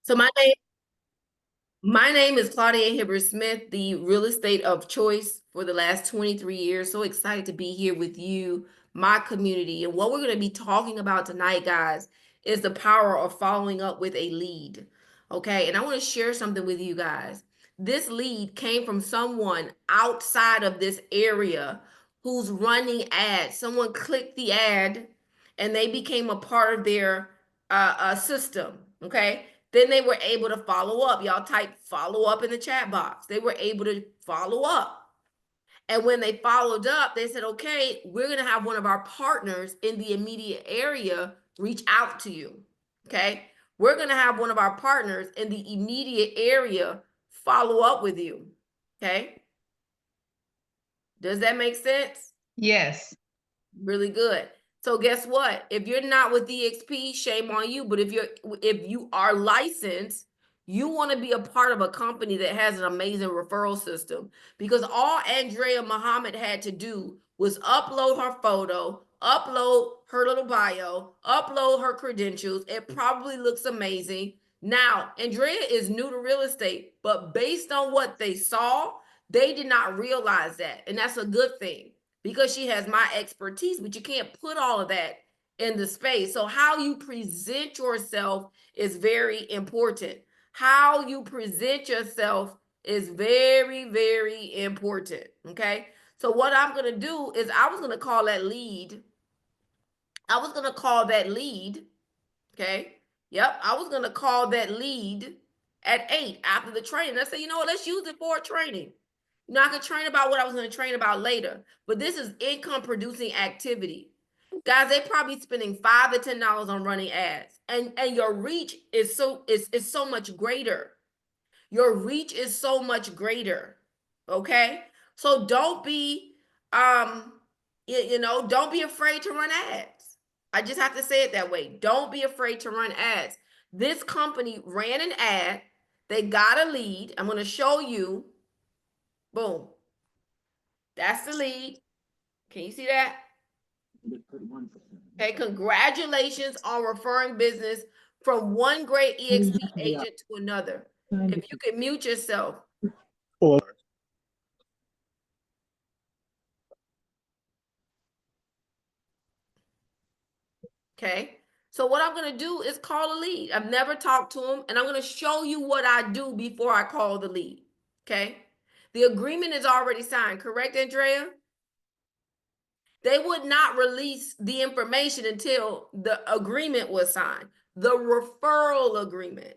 So my name is Claudienne Hibbert-Smith, the real estate of choice for the last 23 years. So excited to be here with you, my community. And what we're going to be talking about tonight, guys, is the power of following up with a lead. Okay. And I want to share something with you guys. This lead came from someone outside of this area who's running ads. Someone clicked the ad and they became a part of their system. Okay. Then they were able to follow up. Y'all type follow up in the chat box. They were able to follow up. And when they followed up, they said, okay, we're going to have one of our partners in the immediate area reach out to you. Okay. We're going to have one of our partners in the immediate area follow up with you. Okay. Does that make sense? Yes. Really good. So guess what? If you're not with EXP, shame on you. But if you are licensed, you want to be a part of a company that has an amazing referral system. Because all Andrea Muhammad had to do was upload her photo, upload her little bio, upload her credentials. It probably looks amazing. Now, Andrea is new to real estate, but based on what they saw, they did not realize that. And that's a good thing, because she has my expertise, but you can't put all of that in the space. So how you present yourself is very important. How you present yourself is very, very important. Okay. So what I'm going to do is I was going to call that lead. Okay. Yep. I was going to call that lead at 8 after the training. Let's say, you know what, let's use it for training. I can train about what I was going to train about later, but this is income producing activity. Guys, they probably spending $5 to $10 on running ads, and your reach is so much greater. Your reach is so much greater. Okay, so don't be don't be afraid to run ads. I just have to say it that way. Don't be afraid to run ads. This company ran an ad. They got a lead. I'm going to show you. Boom. That's the lead. Can you see that? Okay, congratulations on referring business from one great EXP agent to another. If you could mute yourself. Okay, so what I'm going to do is call a lead. I've never talked to him, and I'm going to show you what I do before I call the lead. Okay, the agreement is already signed, correct, Andrea? They would not release the information until the agreement was signed, the referral agreement.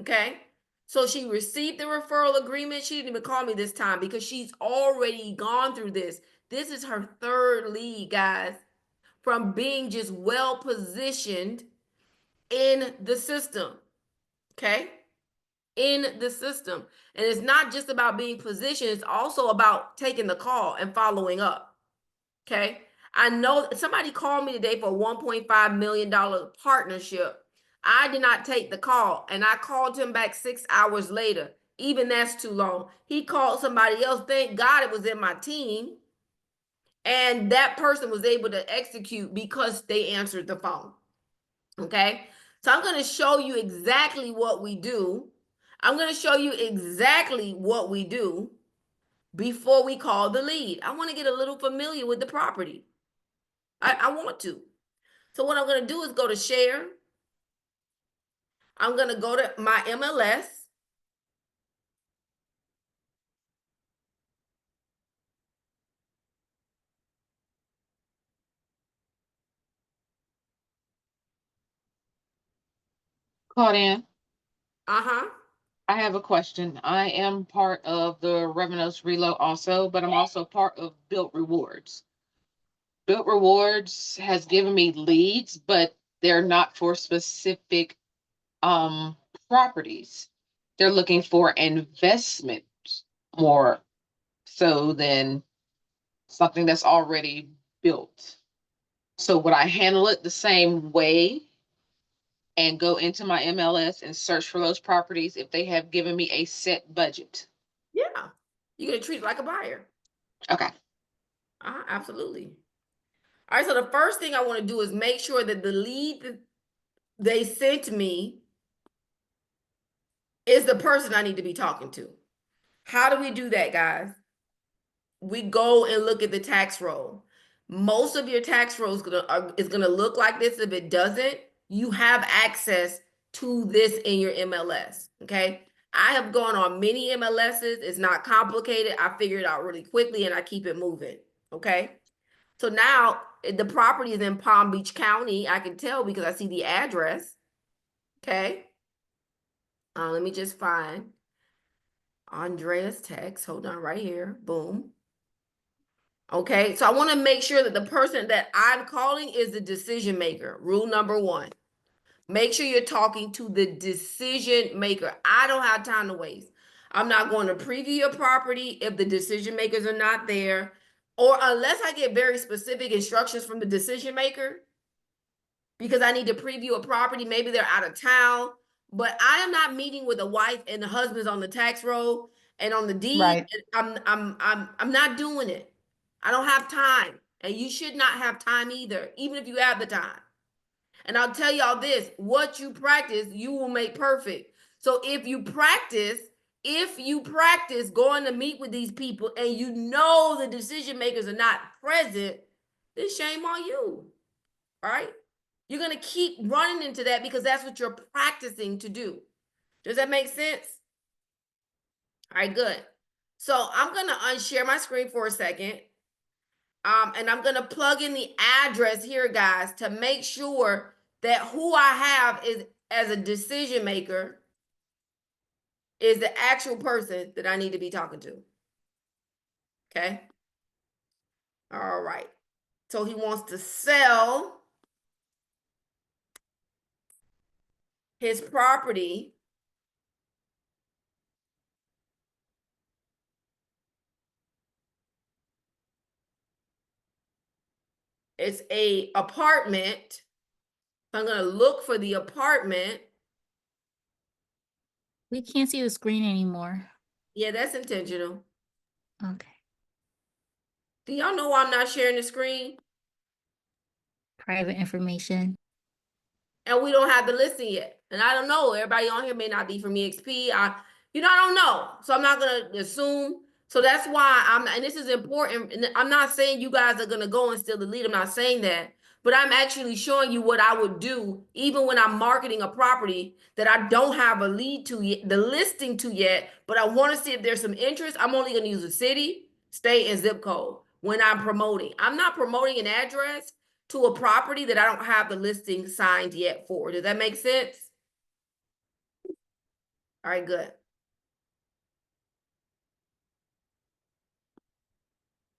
Okay. So she received the referral agreement. She didn't even call me this time because she's already gone through this. This is her third lead, guys, from being just well positioned in the system. Okay. In the system. And it's not just about being positioned, it's also about taking the call and following up. Okay. I know somebody called me today for a $1.5 million partnership. I did not take the call, and I called him back 6 hours later. Even that's too long. He called somebody else. Thank God it was in my team. And that person was able to execute because they answered the phone. Okay. So I'm going to show you exactly what we do. I'm going to show you exactly what we do before we call the lead. I want to get a little familiar with the property. I want to. So what I'm going to do is go to share. I'm going to go to my MLS. Claudienne, Uh-huh. I have a question. I am part of the Revenos Reload also, but I'm also part of Built Rewards. Built Rewards has given me leads, but they're not for specific properties. They're looking for investment more so than something that's already built. So would I handle it the same way and go into my MLS and search for those properties if they have given me a set budget? Yeah. You're going to treat it like a buyer. Okay. Absolutely. All right. So the first thing I want to do is make sure that the lead that they sent me is the person I need to be talking to. How do we do that, guys? We go and look at the tax roll. Most of your tax roll is gonna look like this. If it doesn't, you have access to this in your MLS. Okay. I have gone on many MLSs. It's not complicated. I figure it out really quickly and I keep it moving. Okay. So now the property is in Palm Beach County. I can tell because I see the address. Okay. Let me just find Andrea's text. Hold on right here. Boom. Okay, so I want to make sure that the person that I'm calling is the decision maker. Rule number one. Make sure you're talking to the decision maker. I don't have time to waste. I'm not going to preview your property if the decision makers are not there, or unless I get very specific instructions from the decision maker, because I need to preview a property. Maybe they're out of town, but I am not meeting with the wife and the husband's on the tax roll and on the deed. Right. I'm not doing it. I don't have time, and you should not have time either, even if you have the time. And I'll tell y'all this: what you practice, you will make perfect. So if you practice going to meet with these people and you know the decision makers are not present, then shame on you, right? You're going to keep running into that because that's what you're practicing to do. Does that make sense? All right, good. So I'm going to unshare my screen for a second. And I'm going to plug in the address here, guys, to make sure that who I have is as a decision maker is the actual person that I need to be talking to. Okay. All right. So he wants to sell his property. It's a apartment. I'm going to look for the apartment. We can't see the screen anymore. Yeah, that's intentional. Okay. Do y'all know why I'm not sharing the screen? Private information. And we don't have the listing yet. And I don't know. Everybody on here may not be from EXP. I don't know. So I'm not gonna assume. So that's why and this is important. And I'm not saying you guys are gonna go and steal the lead. I'm not saying that. But I'm actually showing you what I would do, even when I'm marketing a property that I don't have a lead to yet, the listing to yet, but I want to see if there's some interest. I'm only gonna use a city, state, and zip code when I'm promoting. I'm not promoting an address to a property that I don't have the listing signed yet for. Does that make sense? All right, good.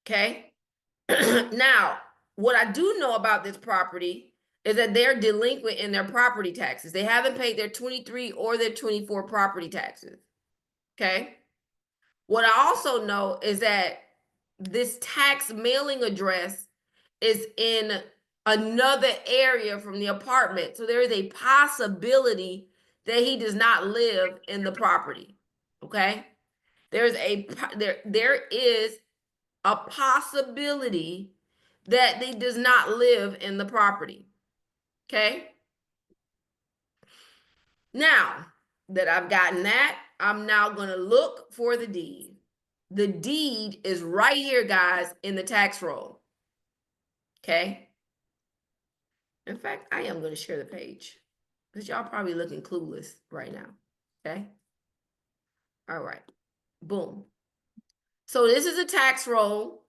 Okay. Now, what I do know about this property is that they're delinquent in their property taxes. They haven't paid their 23 or their 24 property taxes. Okay. What I also know is that this tax mailing address is in another area from the apartment. So there is a possibility that he does not live in the property. Okay? There is a possibility that he does not live in the property. Okay? Now that I've gotten that, I'm now going to look for the deed. The deed is right here, guys, in the tax roll. Okay? In fact, I am going to share the page because y'all probably looking clueless right now. Okay. All right. Boom. So this is a tax roll.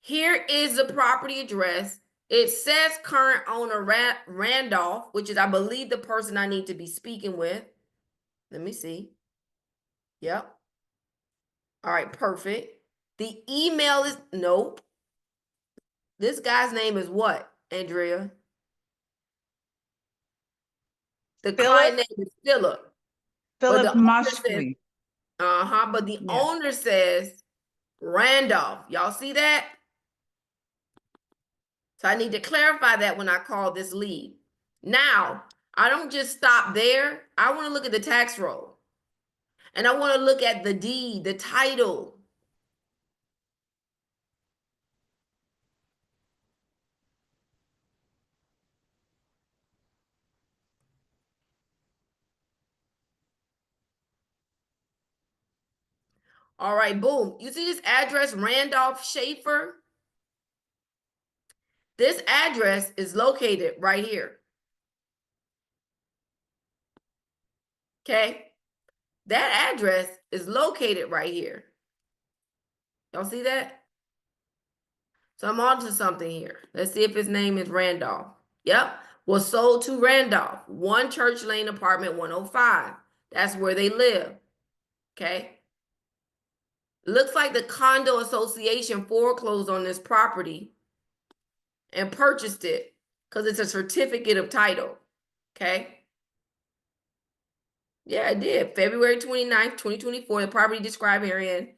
Here is the property address. It says current owner Randolph, which is, I believe, the person I need to be speaking with. Let me see. Yep. All right. Perfect. The email is, nope. This guy's name is what, Andrea? The client name is Philip. But the Philip owner says, Moshkri. but the Yeah. owner says Randolph. Y'all see that? So I need to clarify that when I call this lead. Now, I don't just stop there. I want to look at the tax roll. And I want to look at the deed, the title. All right, boom. You see this address, Randolph Schaefer? This address is located right here. Okay? That address is located right here. Y'all see that? So I'm on to something here. Let's see if his name is Randolph. Yep. Was sold to Randolph, 1 Church Lane, apartment 105. That's where they live. Okay. Looks like the condo association foreclosed on this property and purchased it because it's a certificate of title. Okay. Yeah, it did. February 29th, 2024, the property described herein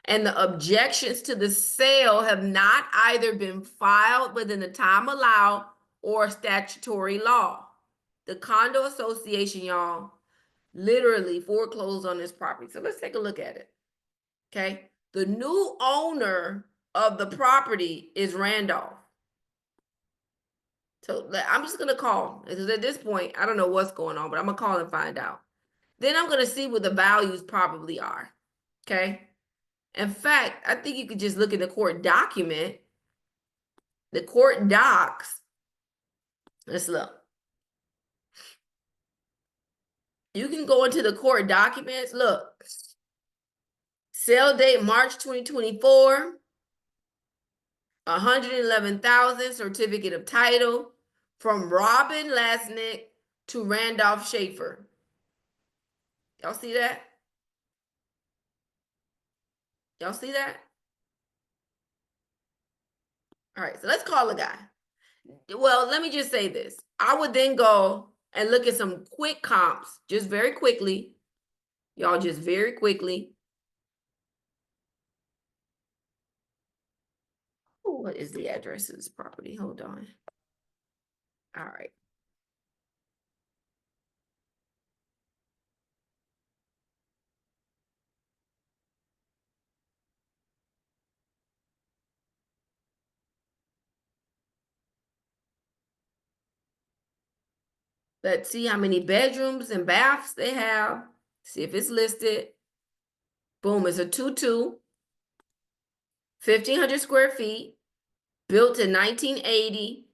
and the objections to the sale have not either been filed within the time allowed or statutory law. The condo association, y'all, literally foreclosed on this property. So let's take a look at it. Okay. The new owner of the property is Randolph. So I'm just going to call because at this point, I don't know what's going on, but I'm going to call and find out. Then I'm going to see what the values probably are. Okay. In fact, I think you could just look at the court document, the court docs. Let's look. You can go into the court documents. Look. Sale date March 2024. 111,000 certificate of title from Robin Lasnick to Randolph Schaefer. Y'all see that? Y'all see that? All right, so let's call the guy. Well, let me just say this. I would then go and look at some quick comps, just very quickly. Y'all just very quickly. Ooh, what is the address of this property? Hold on. All right. Let's see how many bedrooms and baths they have. See if it's listed. Boom, it's a 2-2. 1,500 square feet. Built in 1980.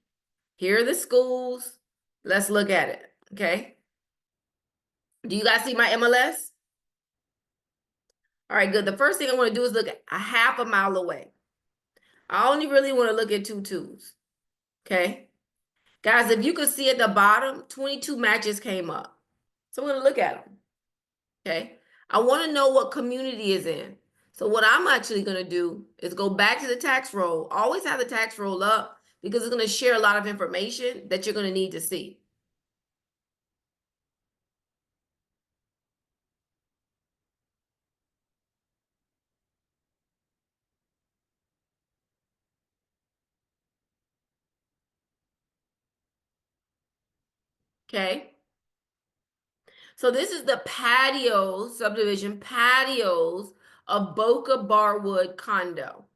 Here are the schools. Let's look at it, okay? Do you guys see my MLS? All right, good. The first thing I want to do is look at a half a mile away. I only really want to look at 2-2s, okay? Guys, if you could see at the bottom, 22 matches came up. So I'm going to look at them, okay? I want to know what community is in. So what I'm actually going to do is go back to the tax roll. Always have the tax roll up because it's going to share a lot of information that you're going to need to see. Okay? So this is the patio subdivision, patios of Boca Barwood Condo.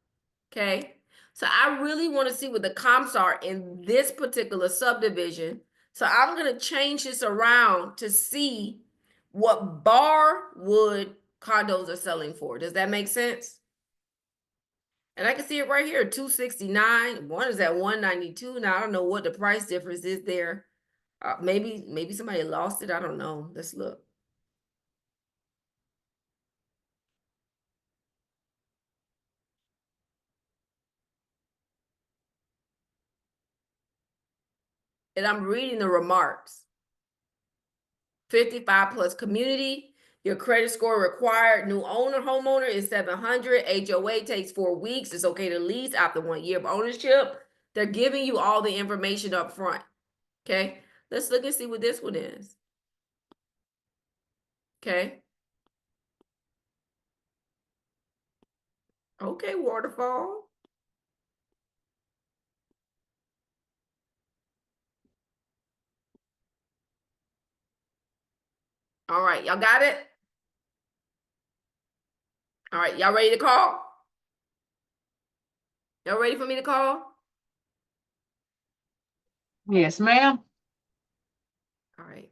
Okay. So I really want to see what the comps are in this particular subdivision. So I'm going to change this around to see what Barwood condos are selling for. Does that make sense? And I can see it right here, 269. One is at 192. Now I don't know what the price difference is there. Maybe somebody lost it. I don't know. Let's look. And I'm reading the remarks. 55 plus community. Your credit score required. New owner, homeowner is 700. HOA takes 4 weeks. It's okay to lease after 1 year of ownership. They're giving you all the information up front. Okay. Let's look and see what this one is. Okay. Okay, waterfall. All right, y'all got it? All right, y'all ready to call? Y'all ready for me to call? Yes, ma'am. All right.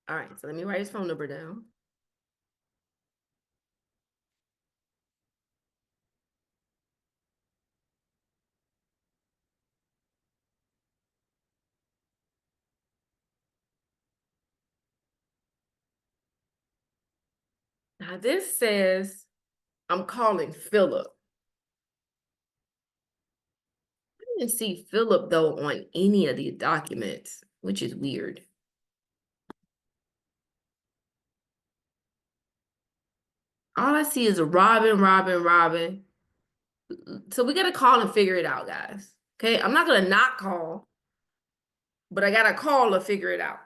All right, so let me write his phone number down. Now this says I'm calling Philip. I didn't see Philip though on any of the documents, which is weird. All I see is a Robin, Robin, Robin. So we gotta call and figure it out, guys. Okay, I'm not gonna not call, but I gotta call to figure it out.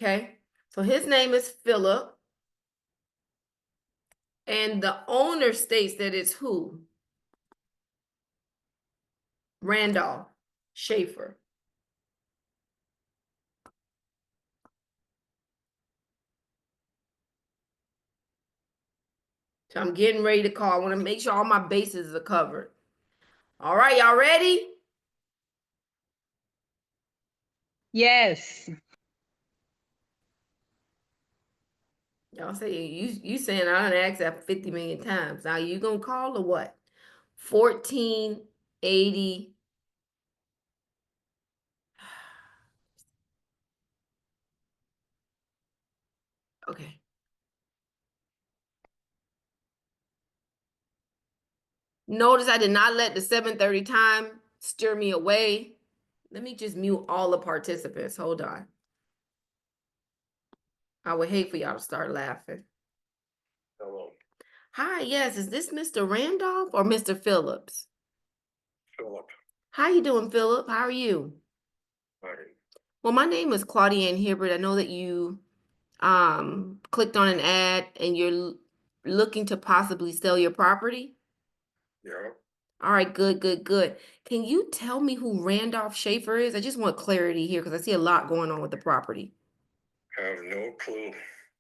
Okay, so his name is Philip, and the owner states that it's who? Randolph Schaefer. So I'm getting ready to call. I want to make sure all my bases are covered. All right, y'all ready? Yes. Y'all say you saying I done asked that 50 million times. Now you gonna call or what? 1480. Okay. Notice I did not let the 7:30 time steer me away. Let me just mute all the participants. Hold on. I would hate for y'all to start laughing. Hello, Hi, yes, is this Mr. Randolph or Mr. Phillips? Philip. How you doing, Philip? How are you? Hi. Well, my name is Claudienne Hibbert. I know that you clicked on an ad and you're looking to possibly sell your property. Yeah, All right, good, good, good. Can you tell me who Randolph Schaefer is? I just want clarity here because I see a lot going on with the property. have no clue.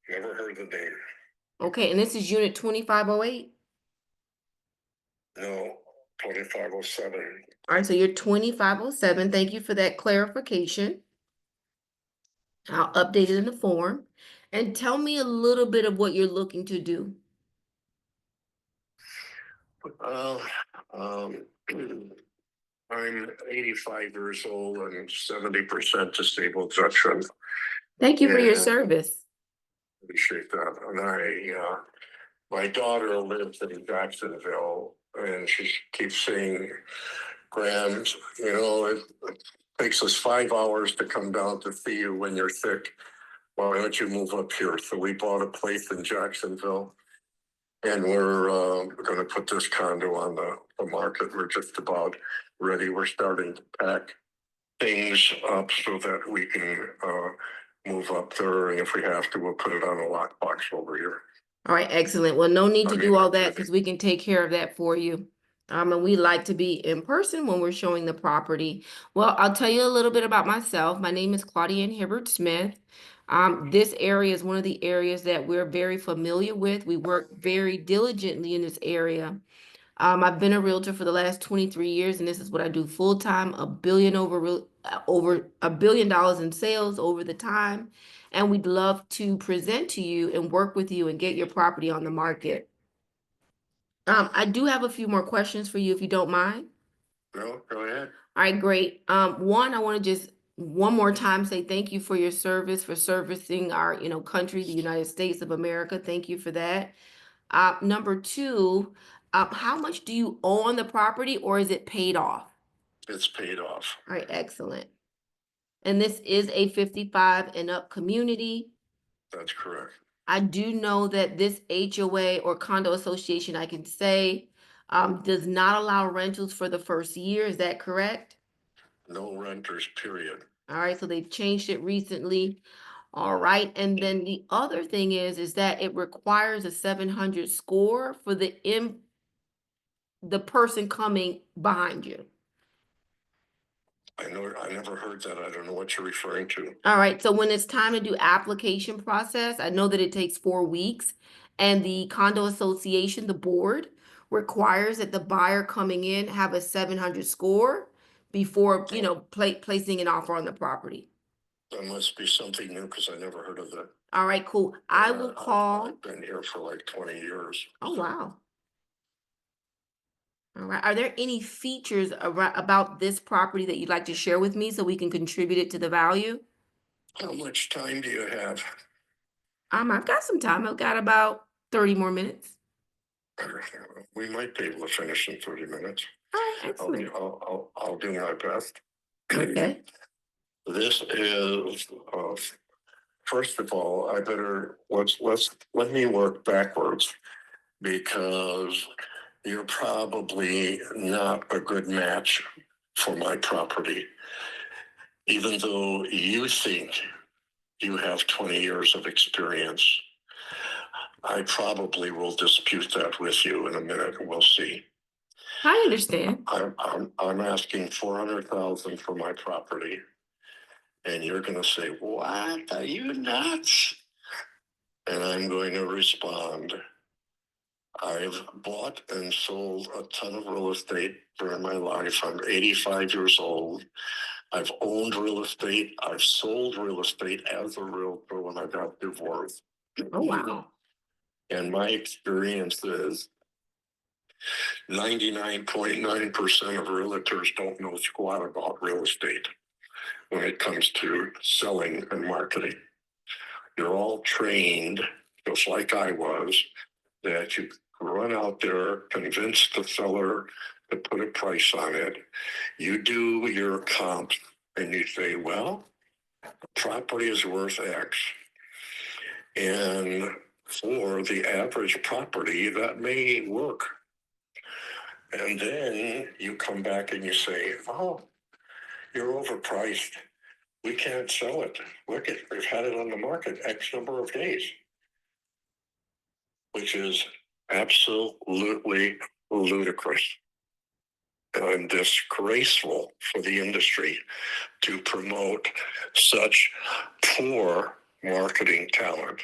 Never heard the name. Okay, and this is unit 2508. No, 2507. All right, so you're 2507. Thank you for that clarification. I'll update it in the form. And tell me a little bit of what you're looking to do. Uh, um, I'm 85 years old and 70% disabled veteran. Thank you for your Yeah. service. Appreciate that. And my daughter lives in Jacksonville, and she keeps saying, Graham, it takes us 5 hours to come down to see you when you're sick. Why don't you move up here? So we bought a place in Jacksonville, and we're going to put this condo on the market. We're just about ready. We're starting to pack things up so that we can move up there. And if we have to, we'll put it on a lockbox over here. All right, excellent. Well, no need to do all that because we can take care of that for you. And we like to be in person when we're showing the property. Well, I'll tell you a little bit about myself. My name is Claudienne Hibbert-Smith. This area is one of the areas that we're very familiar with. We work very diligently in this area. I've been a realtor for the last 23 years, and this is what I do full time, over $1 billion in sales over the time. And we'd love to present to you and work with you and get your property on the market. I do have a few more questions for you if you don't mind. No, go ahead. All right, great. One, I want to just one more time say thank you for your service, for servicing our, country, the United States of America. Thank you for that. Number two, how much do you owe on the property or is it paid off? It's paid off. All right, excellent. And this is a 55 and up community. That's correct. I do know that this HOA or condo association, I can say, does not allow rentals for the first year. Is that correct? No renters, period. All right, so they've changed it recently. All right, and then the other thing is that it requires a 700 score for the person coming behind you. I never heard that. I don't know what you're referring to. All right, so when it's time to do application process, I know that it takes 4 weeks, and the condo association, the board, requires that the buyer coming in have a 700 score before, placing an offer on the property. That must be something new because I never heard of that. All right, cool. I will call. I've been here for like 20 years. Oh, wow. All right. Are there any features about this property that you'd like to share with me so we can contribute it to the value? How much time do you have? I've got some time. I've got about 30 more minutes. We might be able to finish in 30 minutes. All right, excellent. I'll do my best. Okay. This is, first of all, let me work backwards, because you're probably not a good match for my property. Even though you think you have 20 years of experience, I probably will dispute that with you in a minute, and we'll see. I understand. I'm asking 400,000 for my property, and you're going to say, "What? Are you nuts?" And I'm going to respond, I've bought and sold a ton of real estate during my life. I'm 85 years old. I've owned real estate. I've sold real estate as a realtor when I got divorced. Oh, wow. And my experience is 99.9% of realtors don't know squat about real estate when it comes to selling and marketing. You're all trained, just like I was, that you run out there, convince the seller to put a price on it. You do your comps and you say, well, property is worth X. And for the average property, that may work. And then you come back and you say, oh, you're overpriced. We can't sell it. Look, we've had it on the market X number of days, which is absolutely ludicrous and disgraceful for the industry to promote such poor marketing talent.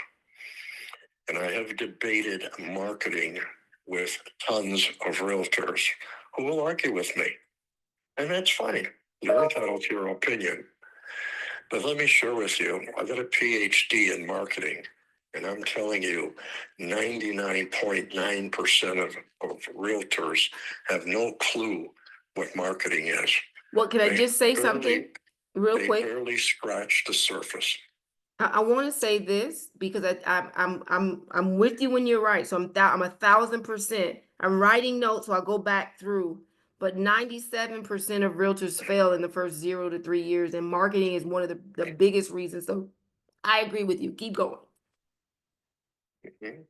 And I have debated marketing with tons of realtors who will argue with me. And that's fine. You're entitled to your opinion. But let me share with you, I got a PhD in marketing, and I'm telling you, 99.9% of realtors have no clue what marketing is. Well, can I just say something real They quick? barely scratch the surface. I want to say this because I'm with you when you're right. So I'm 1,000%. I'm writing notes, so I'll go back through. But 97% of realtors fail in the first 0 to 3 years, and marketing is one of the biggest reasons. So I agree with you. Keep going. Mm-hmm.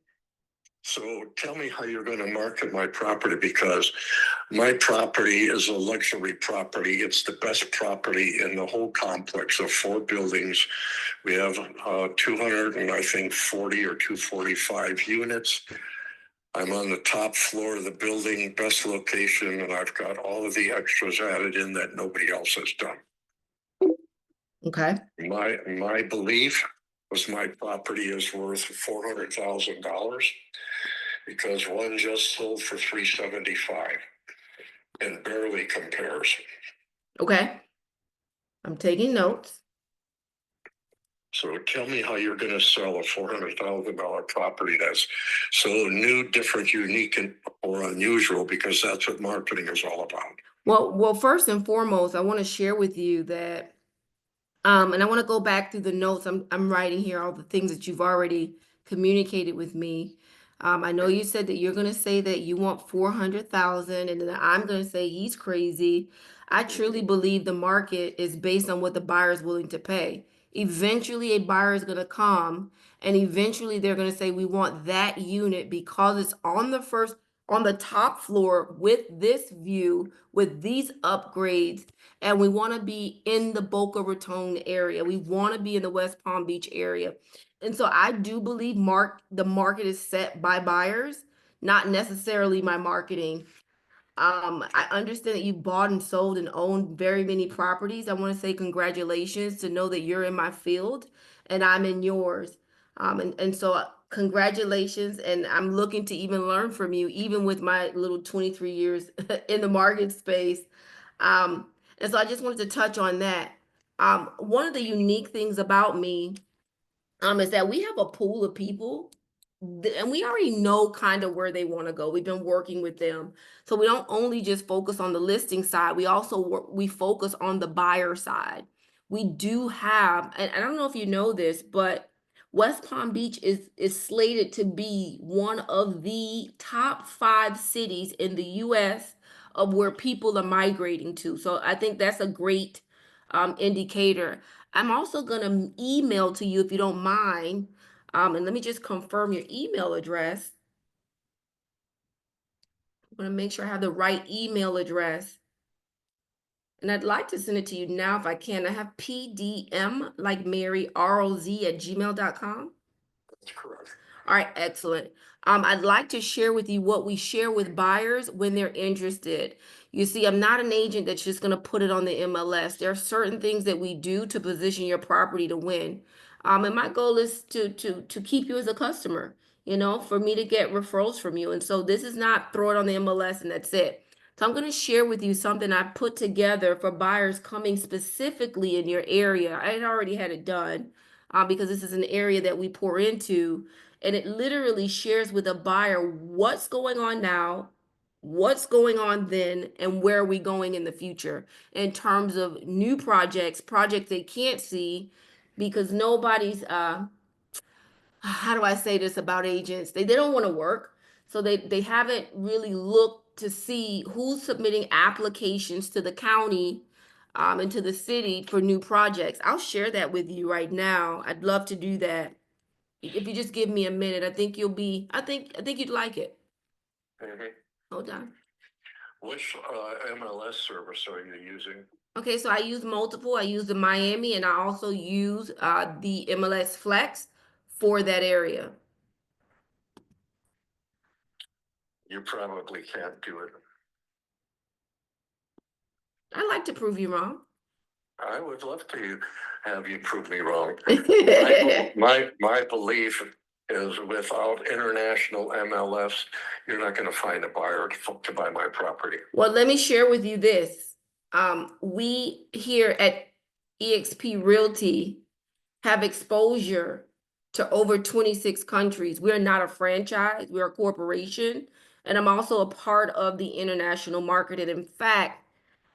So tell me how you're going to market my property, because my property is a luxury property. It's the best property in the whole complex of 4 buildings. We have 240 or 245 units. I'm on the top floor of the building, best location, and I've got all of the extras added in that nobody else has done. Okay. My belief was my property is worth $400,000 because one just sold for $375 and barely compares. Okay. I'm taking notes. So tell me how you're going to sell a $400,000 property that's so new, different, unique, or unusual, because that's what marketing is all about. Well, first and foremost, I want to share with you that, and I want to go back through the notes. I'm writing here all the things that you've already communicated with me. I know you said that you're going to say that you want 400,000, and then I'm going to say he's crazy. I truly believe the market is based on what the buyer is willing to pay. Eventually, a buyer is going to come, and eventually they're going to say, we want that unit because it's on the top floor with this view, with these upgrades, and we want to be in the Boca Raton area. We want to be in the West Palm Beach area. And so I do believe the market is set by buyers, not necessarily my marketing. I understand that you bought and sold and owned very many properties. I want to say congratulations to know that you're in my field and I'm in yours. And so congratulations, and I'm looking to even learn from you, even with my little 23 years in the market space. And so I just wanted to touch on that. One of the unique things about me is that we have a pool of people and we already know kind of where they want to go. We've been working with them. So we don't only just focus on the listing side, we also we focus on the buyer side. We do have, and I don't know if you know this, but West Palm Beach is slated to be one of the top 5 cities in the US of where people are migrating to. So I think that's a great indicator. I'm also gonna email to you if you don't mind. And let me just confirm your email address. I'm gonna make sure I have the right email address. And I'd like to send it to you now if I can. I have PDM like Mary ROZ@gmail.com. That's correct. All right, excellent. I'd like to share with you what we share with buyers when they're interested. You see, I'm not an agent that's just going to put it on the MLS. There are certain things that we do to position your property to win. And my goal is to keep you as a customer, you know, for me to get referrals from you. And so this is not throw it on the MLS and that's it. So I'm going to share with you something I put together for buyers coming specifically in your area. I had already had it done because this is an area that we pour into. And it literally shares with a buyer what's going on now, what's going on then, and where are we going in the future in terms of new projects they can't see because nobody's how do I say this about agents? They don't want to work. So they haven't really looked to see who's submitting applications to the county and to the city for new projects. I'll share that with you right now. I'd love to do that. If you just give me a minute, I think I think you'd like it. Mhm. Hold on. Which MLS service are you using? Okay, so I use multiple. I use the Miami and I also use the MLS Flex for that area. You probably can't do it. I like to prove you wrong. I would love to have you prove me wrong. Well, My belief is without international MLS, you're not going to find a buyer to buy my property. let me share with you this. We here at eXp Realty have exposure to over 26 countries. We're not a franchise, we're a corporation. And I'm also a part of the international market. And in fact,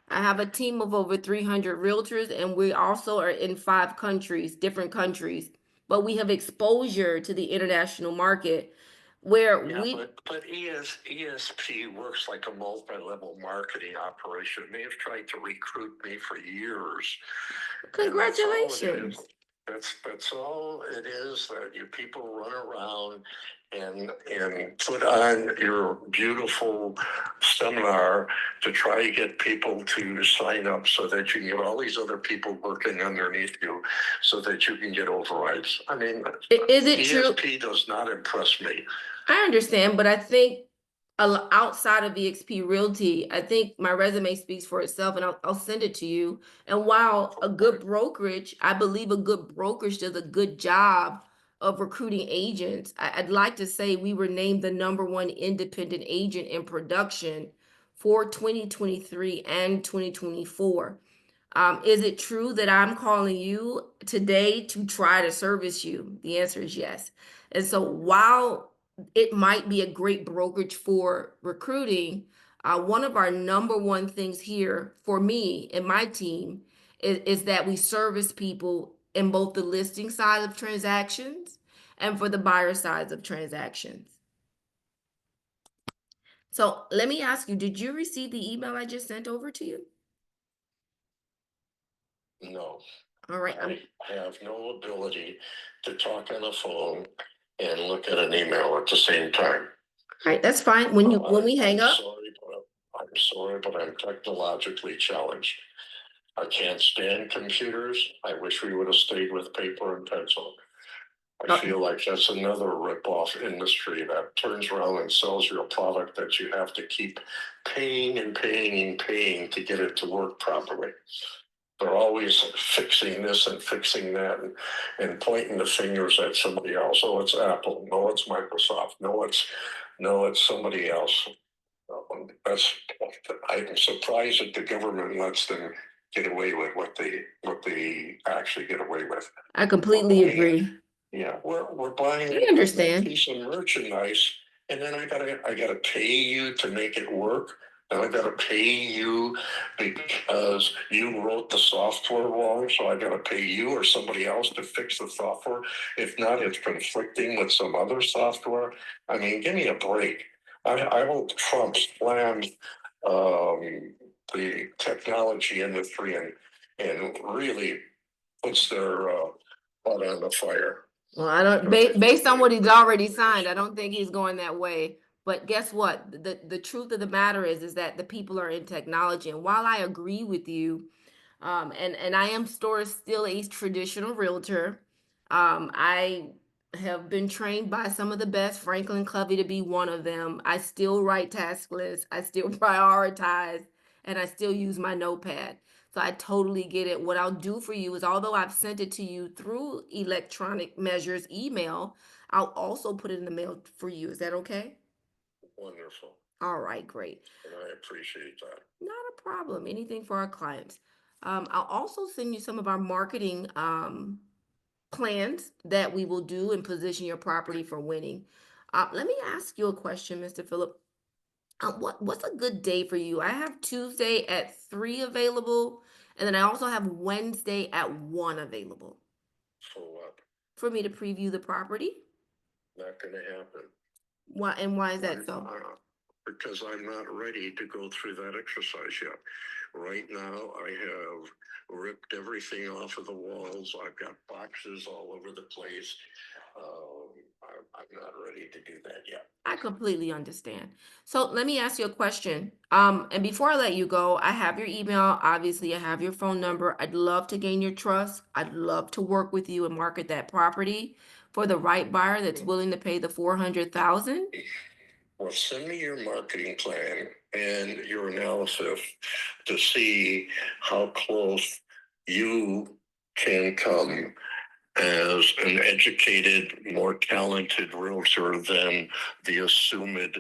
I have a team of over 300 realtors, and we also are in 5 countries, different countries. But we have exposure to the international market where Yeah, we. but ESP works like a multi-level marketing operation. They have tried to recruit me for years. And that's all it is. Congratulations. That's all it is, that you people run around and put on your beautiful seminar to try to get people to sign up so that you can get all these other people working underneath you so that you can get overrides. I mean, Is it true? ESP does not impress me. I understand, but I think outside of eXp Realty, I think my resume speaks for itself, and I'll send it to you. And while a good brokerage, I believe a good brokerage does a good job of recruiting agents. I'd like to say we were named the #1 independent agent in production for 2023 and 2024. Is it true that I'm calling you today to try to service you? The answer is yes. And so while it might be a great brokerage for recruiting, one of our #1 things here for me and my team is that we service people in both the listing side of transactions and for the buyer sides of transactions. So let me ask you, did you receive the email I just sent over to you? No. All right. I have no ability to talk on the phone and look at an email at the same time. All right, that's fine. When we hang up. I'm sorry, but I'm technologically challenged. I can't stand computers. I wish we would have stayed with paper and pencil. I feel like that's another rip-off industry that turns around and sells you a product that you have to keep paying and paying and paying to get it to work properly. They're always fixing this and fixing that and pointing the fingers at somebody else. Oh, it's Apple. No, it's Microsoft. No, it's somebody else. I'm surprised that the government lets them get away with what they actually get away with. I completely agree. Yeah, we're buying I understand. a piece of merchandise, and then I gotta pay you to make it work. And I gotta pay you because you wrote the software wrong, so I gotta pay you or somebody else to fix the software. If not, it's conflicting with some other software. I mean, give me a break. I hope Trump slams the technology industry and really puts their butt on the fire. Well, I don't, based on what he's already signed, I don't think he's going that way. But guess what? The truth of the matter is that the people are in technology. And while I agree with you, and I am still a traditional realtor, I have been trained by some of the best, Franklin Covey to be one of them. I still write task lists, I still prioritize, and I still use my notepad. So I totally get it. What I'll do for you is, although I've sent it to you through electronic measures, email, I'll also put it in the mail for you. Is that okay? Wonderful. All right, great. And I appreciate that. Not a problem. Anything for our clients. I'll also send you some of our marketing plans that we will do and position your property for winning. Let me ask you a question, Mr. Phillip. What's a good day for you? I have Tuesday at 3 available, and then I also have Wednesday at 1 available For what? for me to preview the property. Not gonna happen. Why is that so? Because I'm not ready to go through that exercise yet. Right now, I have ripped everything off of the walls. I've got boxes all over the place. I'm not ready to do that yet. I completely understand. So let me ask you a question. And before I let you go, I have your email. Obviously, I have your phone number. I'd love to gain your trust. I'd love to work with you and market that property for the right buyer that's willing to pay the $400,000. Well, send me your marketing plan and your analysis to see how close you can come as an educated, more talented realtor than the assumed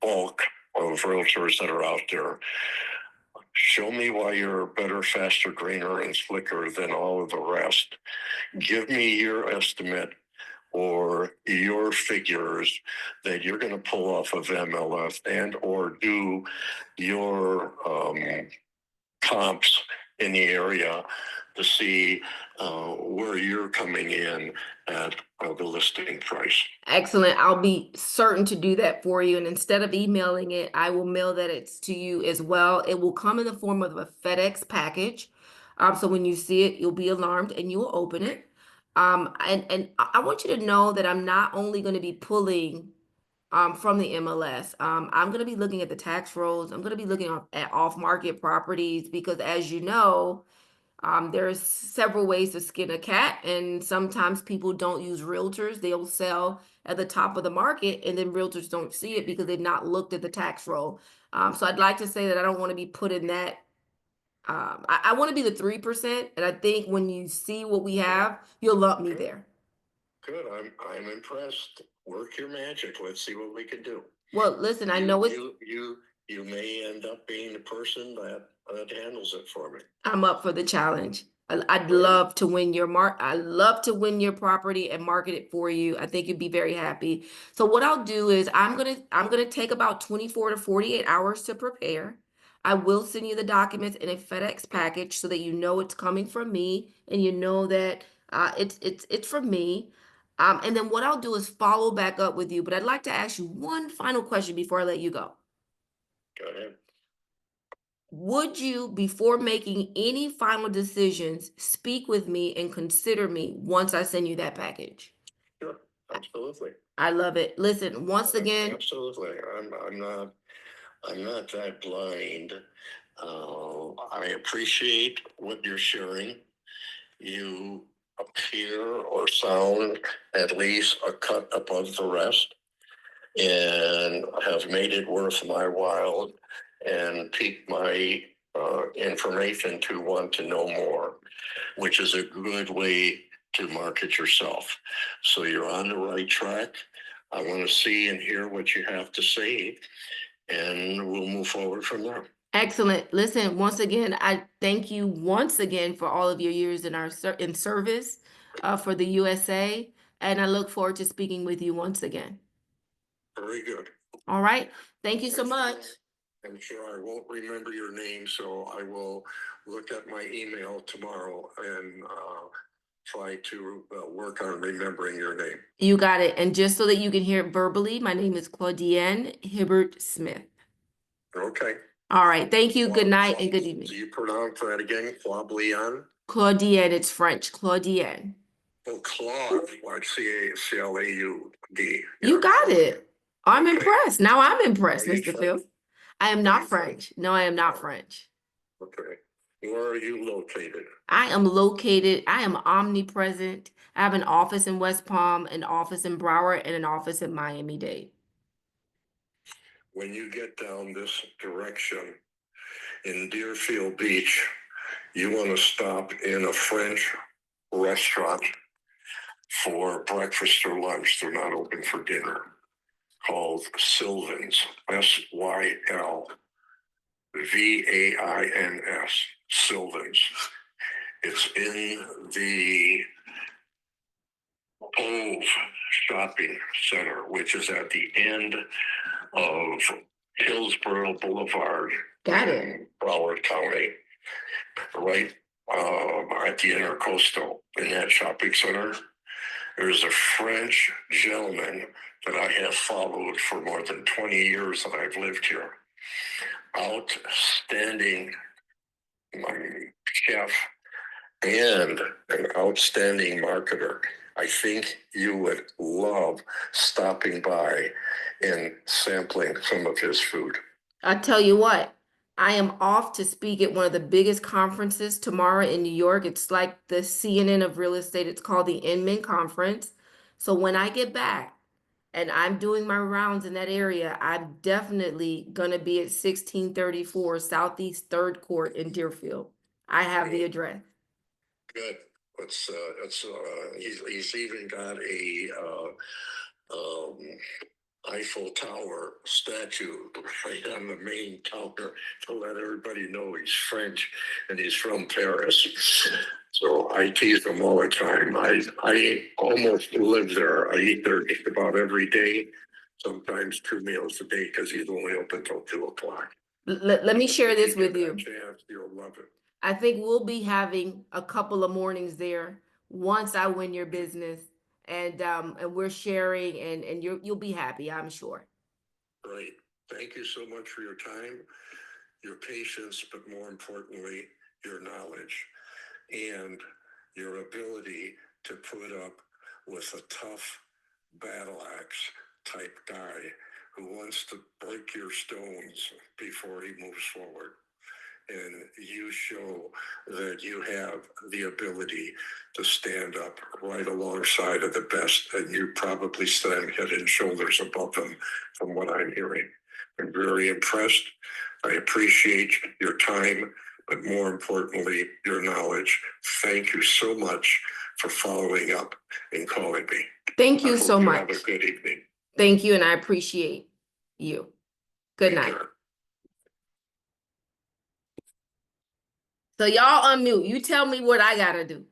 bulk of realtors that are out there. Show me why you're better, faster, greener, and slicker than all of the rest. Give me your estimate or your figures that you're going to pull off of MLS and or do your comps in the area to see where you're coming in at the listing price. Excellent. I'll be certain to do that for you. And instead of emailing it, I will mail that it's to you as well. It will come in the form of a FedEx package. So when you see it, you'll be alarmed and you'll open it. And I want you to know that I'm not only going to be pulling from the MLS. I'm going to be looking at the tax rolls. I'm going to be looking at off-market properties because, as you know, there's several ways to skin a cat, and sometimes people don't use realtors. They'll sell at the top of the market, and then realtors don't see it because they've not looked at the tax roll. So I'd like to say that I don't want to be put in that. I want to be the 3%, and I think when you see what we have, you'll lump me there. Good. I'm impressed. Work your magic. Let's see what we can do. Well, listen, I know it's you may end up being the person that handles it for me. I'm up for the challenge. I'd Great. love to win your I love to win your property and market it for you. I think you'd be very happy. So what I'll do is I'm gonna take about 24 to 48 hours to prepare. I will send you the documents in a FedEx package so that you know it's coming from me and you know that it's from me. And then what I'll do is follow back up with you. But I'd like to ask you one final question before I let you go. Go ahead. Would you, before making any final decisions, speak with me and consider me once I send you that package? Sure, absolutely. I love it. Listen, once again, Absolutely. I'm not that blind. I appreciate what you're sharing. You appear or sound at least a cut above the rest and have made it worth my while and piqued my information to want to know more, which is a good way to market yourself. So you're on the right track. I want to see and hear what you have to say, and we'll move forward from there. excellent. Listen, once again, I thank you once again for all of your years in service for the USA, and I look forward to speaking with you once again. Very good. All right. Thank you so much. I'm sure I won't remember your name, so I will look at my email tomorrow and try to work on remembering your name. You got it. And just so that you can hear it verbally, my name is Claudienne Hibbert-Smith. Okay. All right. Thank you. Good night and good Do evening. you pronounce that again? Claudienne? Claudienne, it's French. Claudienne. Oh, Claude, like C-A-C-L-A-U-D. You got it. I'm Okay. impressed. Now I'm impressed, Are you Mr. French? Fields. I am Are not you French. No, I am not Oh. French. Okay. Where are you located? I am omnipresent. I have an office in West Palm, an office in Broward, and an office in Miami-Dade. When you get down this direction in Deerfield Beach, you want to stop in a French restaurant for breakfast or lunch. They're not open for dinner. Called Sylvan's, Sylvans, Sylvan's. It's in the Cove Shopping Center, which is at the end of Hillsborough Boulevard. Got it. In Broward County, right at the Intercoastal in that shopping center. There's a French gentleman that I have followed for more than 20 years that I've lived here. Outstanding chef and an outstanding marketer. I think you would love stopping by and sampling some of his food. I tell you what, I am off to speak at one of the biggest conferences tomorrow in New York. It's like the CNN of real estate. It's called the Inman Conference. So when I get back and I'm doing my rounds in that area, I'm definitely gonna be at 1634 Southeast 3rd Court in Deerfield. I have the address. Good. He's even got a Eiffel Tower statue right on the main counter to let everybody know he's French and he's from Paris. So I tease him all the time. I almost live there. I eat there just about every day, sometimes 2 meals a day because he's only open till 2 o'clock. Let me share this with you. Chance, you'll love it. I think we'll be having a couple of mornings there once I win your business, and we're sharing, and you'll be happy, I'm sure. Great. Thank you so much for your time, your patience, but more importantly, your knowledge and your ability to put up with a tough battle axe type guy who wants to break your stones before he moves forward. And you show that you have the ability to stand up right alongside of the best, and you probably stand head and shoulders above them from what I'm hearing. I'm very impressed. I appreciate your time, but more importantly, your knowledge. Thank you so much for following up and calling me. Thank you I hope so you much. have a good evening. Thank you, and I appreciate you. Good Take night. care. So y'all unmute. You tell me what I gotta do.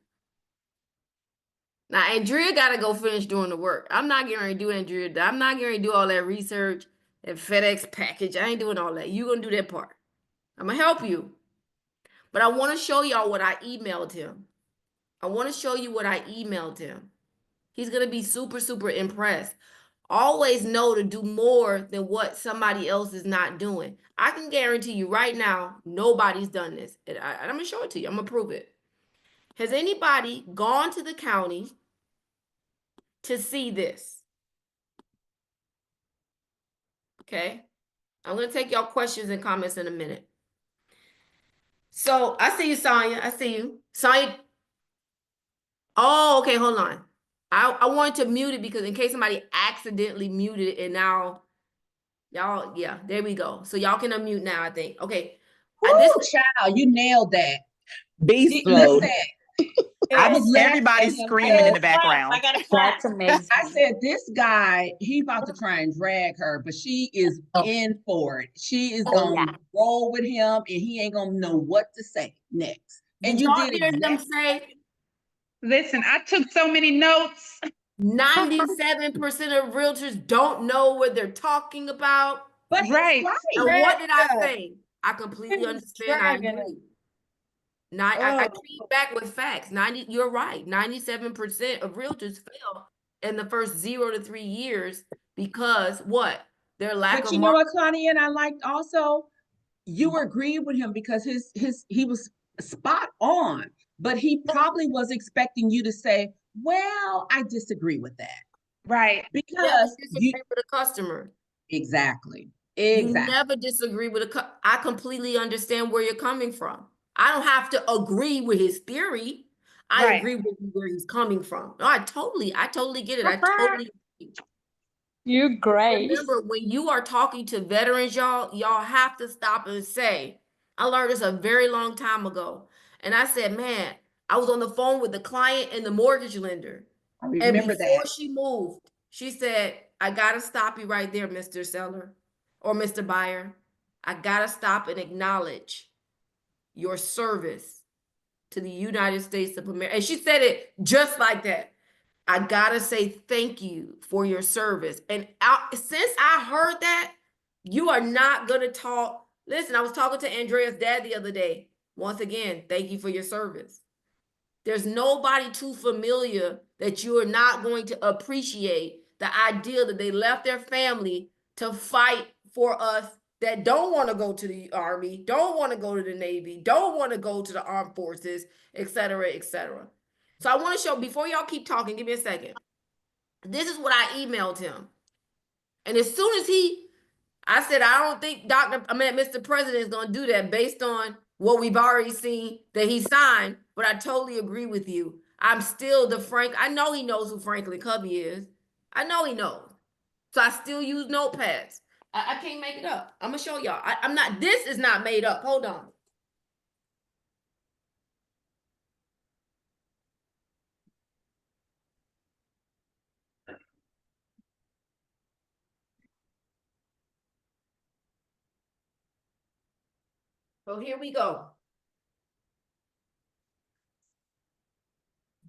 Now, Andrea gotta go finish doing the work. I'm not getting ready to do Andrea. I'm not getting ready to do all that research and FedEx package. I ain't doing all that. You gonna do that part. I'm gonna help you. But I want to show y'all what I emailed him. I want to show you what I emailed him. He's gonna be super, super impressed. Always know to do more than what somebody else is not doing. I can guarantee you right now, nobody's done this. And I'm gonna show it to you. I'm gonna prove it. Has anybody gone to the county to see this? Okay. I'm gonna take y'all questions and comments in a minute. So I see you, Sonia. I see you. Sonia. Oh, okay, hold on. I wanted to mute it because in case somebody accidentally muted it and now y'all, yeah, there we go. So y'all can unmute now, I think. Okay. Woo, child, you nailed that. Beast mode. Listen, I I was was laughing everybody at him. screaming in the I background. That's amazing. said, this guy, he about to try and drag her, but she is in for it. She is gonna roll with him, and he ain't gonna know what to say next. And Did you y'all did hear them exactly. say Listen, I took so many notes. 97% of realtors don't know what they're talking about? But he's Right. And right. what did I Dragon. say? I completely He's understand. I dragging it. agree. I Oh. came back with facts. You're right. 97% of realtors fail in the first 0 to 3 years because what? Their lack But of you know what, Claudienne, I liked also, you were agreeing with him because he was spot on, but he probably was expecting you to say, well, I disagree with that. Right. never Because you disagree with a customer. exactly. You never disagree with I completely understand where you're coming from. I don't have to agree with his theory. I Right. agree with where he's coming from. No, I totally get it. I totally agree. You great. Remember, when you are talking to veterans, y'all have to stop and say, I learned this a very long time ago. And I said, man, I was on the phone with the client and the mortgage lender. I And remember before that. she moved, she said, I gotta stop you right there, Mr. Seller or Mr. Buyer. I gotta stop and acknowledge your service to the United States of America. And she said it just like that. I gotta say thank you for your service. And since I heard that, you are not gonna talk. Listen, I was talking to Andrea's dad the other day. Once again, thank you for your service. There's nobody too familiar that you are not going to appreciate the idea that they left their family to fight for us that don't want to go to the Army, don't want to go to the Navy, don't want to go to the armed forces, et cetera, et cetera. So I want to show, before y'all keep talking, give me a second. This is what I emailed him. And as soon as I said, I don't think Mr. President is going to do that based on what we've already seen that he signed, but I totally agree with you. I'm still I know he knows who Franklin Covey is. I know he knows. So I still use notepads. I can't make it up. I'm going to show y'all. I'm not, this is not made up. Hold on. So here we go.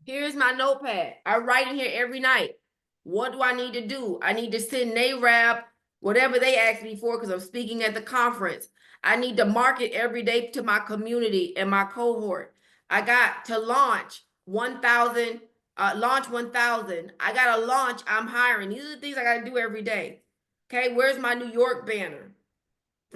Here's my notepad. I write in here every night. What do I need to do? I need to send NARAB, whatever they ask me for, because I'm speaking at the conference. I need to market every day to my community and my cohort. I got to launch 1,000, launch 1,000. I got to launch, I'm hiring. These are the things I got to do every day. Okay, where's my New York banner?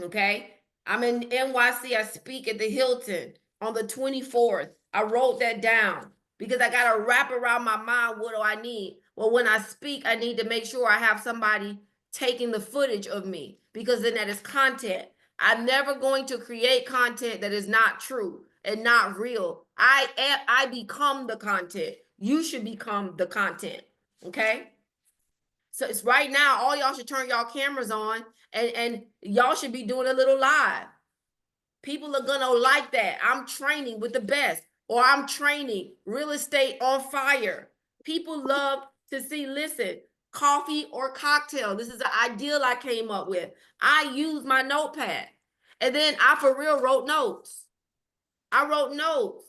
Okay, I'm in NYC. I speak at the Hilton on the 24th. I wrote that down because I got to wrap around my mind, what do I need? Well, when I speak, I need to make sure I have somebody taking the footage of me, because then that is content. I'm never going to create content that is not true and not real. I become the content. You should become the content. Okay. So it's right now, all y'all should turn y'all cameras on and y'all should be doing a little live. People are gonna like that. I'm training with the best, or I'm training real estate on fire. People love to see, listen, coffee or cocktail. This is an ideal I came up with. I use my notepad. And then I for real wrote notes. I wrote notes.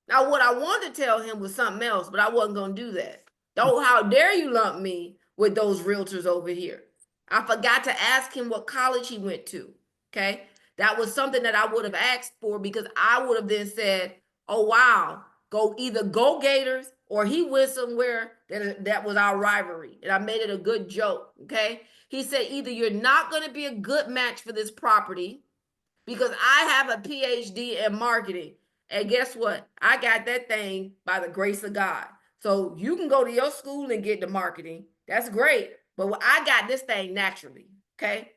Now, what I wanted to tell him was something else, but I wasn't gonna do that. Don't, how dare you lump me with those realtors over here? I forgot to ask him what college he went to. Okay. That was something that I would have asked for, because I would have then said, oh, wow, either go Gators, or he went somewhere that was our rivalry. And I made it a good joke. Okay. He said, either you're not going to be a good match for this property, because I have a PhD in marketing. And guess what? I got that thing by the grace of God. So you can go to your school and get the marketing. That's great. But I got this thing naturally. Okay.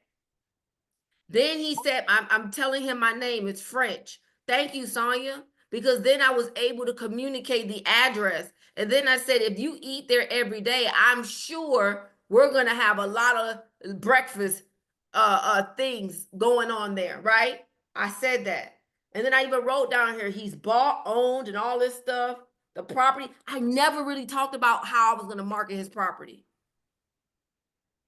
Then he said, I'm telling him my name. It's French. Thank you, Sonia. Because then I was able to communicate the address. And then I said, if you eat there every day, I'm sure we're going to have a lot of breakfast things going on there, right? I said that. And then I even wrote down here, he's bought, owned, and all this stuff. The property. I never really talked about how I was going to market his property.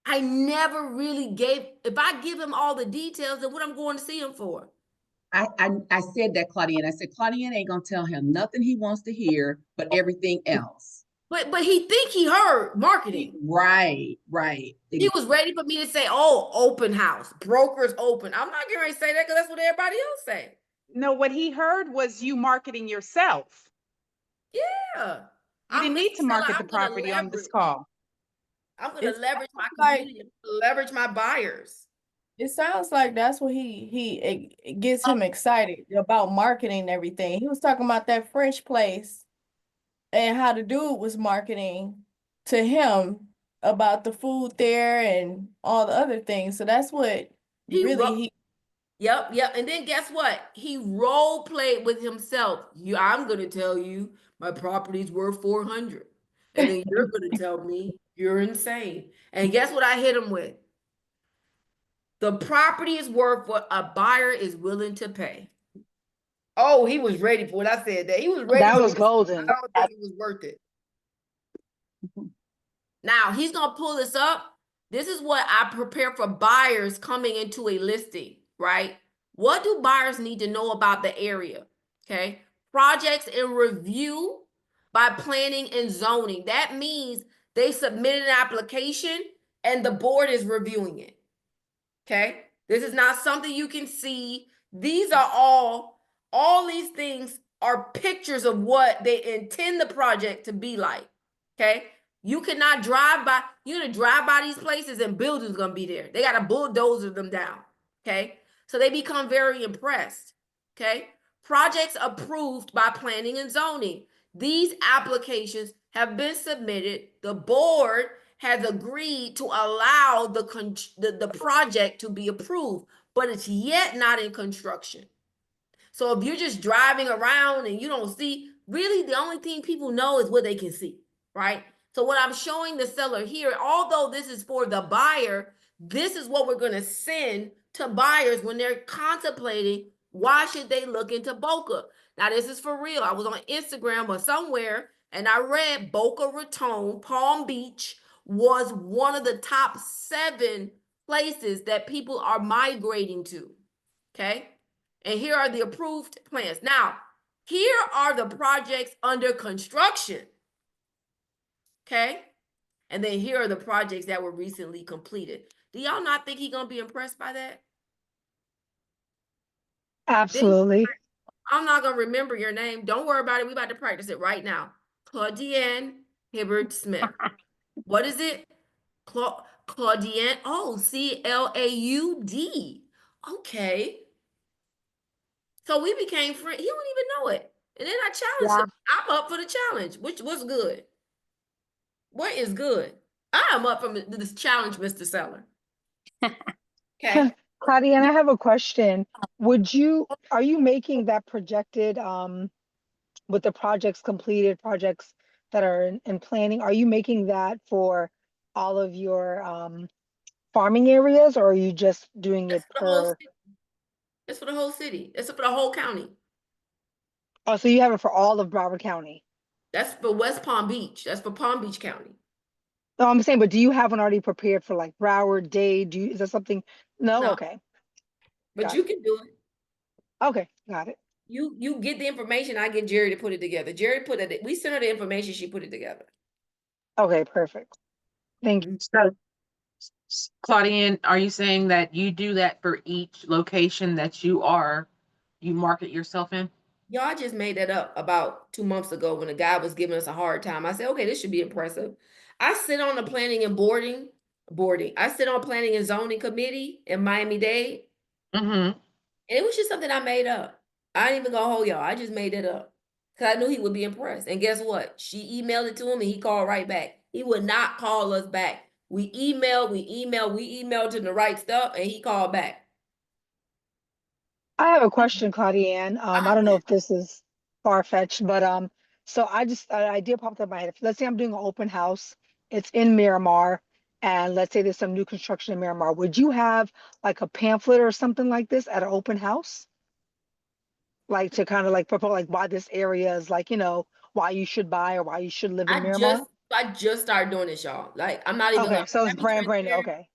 I never really if I give him all the details, then what I'm going to see him for? I said that, Claudienne. I said, Claudienne ain't gonna tell him nothing he wants to hear, but everything else. But he think he heard marketing. Right. He was ready for me to say, "Oh, open house, brokers open." I'm not going to say that because that's what everybody else say. No, what he heard was you marketing yourself. Yeah, You didn't need to market the I'm gonna property on this leverage. call. I'm going to It leverage my sounds like- community, leverage my buyers. It sounds like that's what it gets him excited about marketing and everything. He was talking about that French place and how the dude was marketing to him about the food there and all the other things. So that's what Yep. And then guess what? He role played with himself. I'm gonna tell you my property's worth 400. And then you're gonna tell me you're insane. And guess what I hit him with? The property is worth what a buyer is willing to pay. Oh, he was ready for what I said that. He was ready. That for was me. golden. I don't think it was worth it. Now he's gonna pull this up. This is what I prepare for buyers coming into a listing, right? What do buyers need to know about the area? Okay. Projects in review by planning and zoning. That means they submitted an application and the board is reviewing it. Okay. This is not something you can see. These are all these things are pictures of what they intend the project to be like. Okay. You cannot drive by, you're gonna drive by these places and buildings gonna be there. They gotta bulldozer them down. Okay. So they become very impressed. Okay. Projects approved by planning and zoning. These applications have been submitted. The board has agreed to allow the project to be approved, but it's yet not in construction. So if you're just driving around and you don't see, really the only thing people know is what they can see, right? So what I'm showing the seller here, although this is for the buyer, this is what we're going to send to buyers when they're contemplating why should they look into Boca. Now this is for real. I was on Instagram or somewhere and I read Boca Raton, Palm Beach was one of the top 7 places that people are migrating to. Okay. And here are the approved plans. Now, here are the projects under construction. Okay. And then here are the projects that were recently completed. Do y'all not think he's going to be impressed by that? Absolutely. I'm not going to remember your name. Don't worry about it. We're about to practice it right now. Claudienne Hibbert-Smith. What is it? Claudienne. Oh, Claud. Okay. So we became friends. He don't even know it. And then I challenged him. I'm up for the challenge. What's good? What is good? I am up for this challenge, Mr. Seller. Okay. Claudienne, I have a question. Are you making that projected, with the projects completed, projects that are in planning, are you making that for all of your, farming areas, or are you just doing it per? It's for the whole city. It's for the whole county. Oh, so you have it for all of Broward County? That's for West Palm Beach. That's for Palm Beach County. No, I'm saying, but do you have one already prepared for like Broward, Dade? Is that something? No? Okay. But Got you it. can do it. Okay, got it. You get the information, I get Jerry to put it together. Jerry put it, we sent her the information, she put it together. Okay, perfect. Thank you. So, Claudienne, are you saying that you do that for each location that you market yourself in? Y'all just made that up about 2 months ago when a guy was giving us a hard time. I said, okay, this should be impressive. I sit on the planning and boarding. I sit on planning and zoning committee in Miami-Dade. Mm-hmm. It was just something I made up. I ain't even gonna hold y'all. I just made it up. Cause I knew he would be impressed. And guess what? She emailed it to him and he called right back. He would not call us back. We emailed to the right stuff and he called back. I have a question, Claudienne. I don't know if this is far-fetched, but so an idea popped up in my head. Let's say I'm doing an open house, it's in Miramar, and let's say there's some new construction in Miramar. Would you have like a pamphlet or something like this at an open house? Like to kind of like propose like why this area is like, why you should buy or why you should live in Miramar? I just started doing this, y'all. Like, I'm not even Okay, so it's brand new. Okay.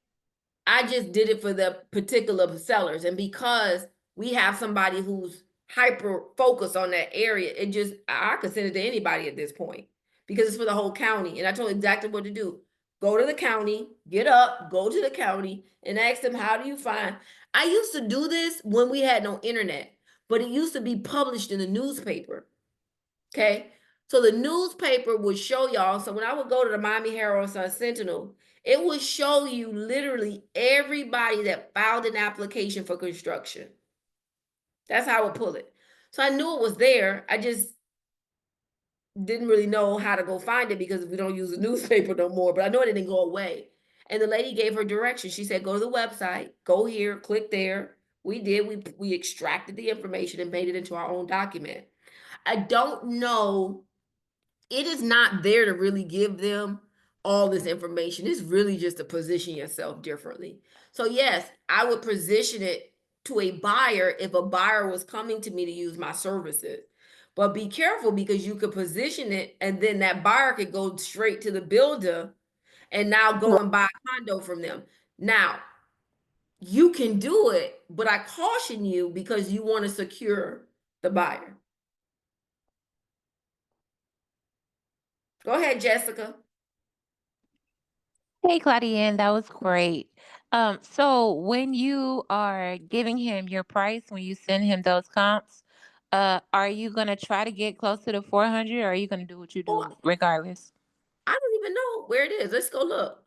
I just did it for the particular sellers. And because we have somebody who's hyper focused on that area, I could send it to anybody at this point. because it's for the whole county. And I told him exactly what to do. Go to the county, get up, go to the county, and ask them, how do you find? I used to do this when we had no internet, but it used to be published in the newspaper. Okay. So the newspaper would show y'all. So when I would go to the Miami Herald Sun Sentinel, it would show you literally everybody that filed an application for construction. That's how I would pull it. So I knew it was there. I just didn't really know how to go find it because we don't use the newspaper no more, but I know it didn't go away. And the lady gave her directions. She said, go to the website, go here, click there. We did, we extracted the information and made it into our own document. I don't know. It is not there to really give them all this information. It's really just to position yourself differently. So yes, I would position it to a buyer if a buyer was coming to me to use my services. But be careful because you could position it and then that buyer could go straight to the builder and now go and buy a condo from them. Now, you can do it, but I caution you because you want to secure the buyer. Go ahead, Jessica. Hey, Claudienne, that was great. So when you are giving him your price, when you send him those comps, are you gonna try to get close to the 400, or are you gonna do what you do regardless? I don't even know where it is. Let's go look.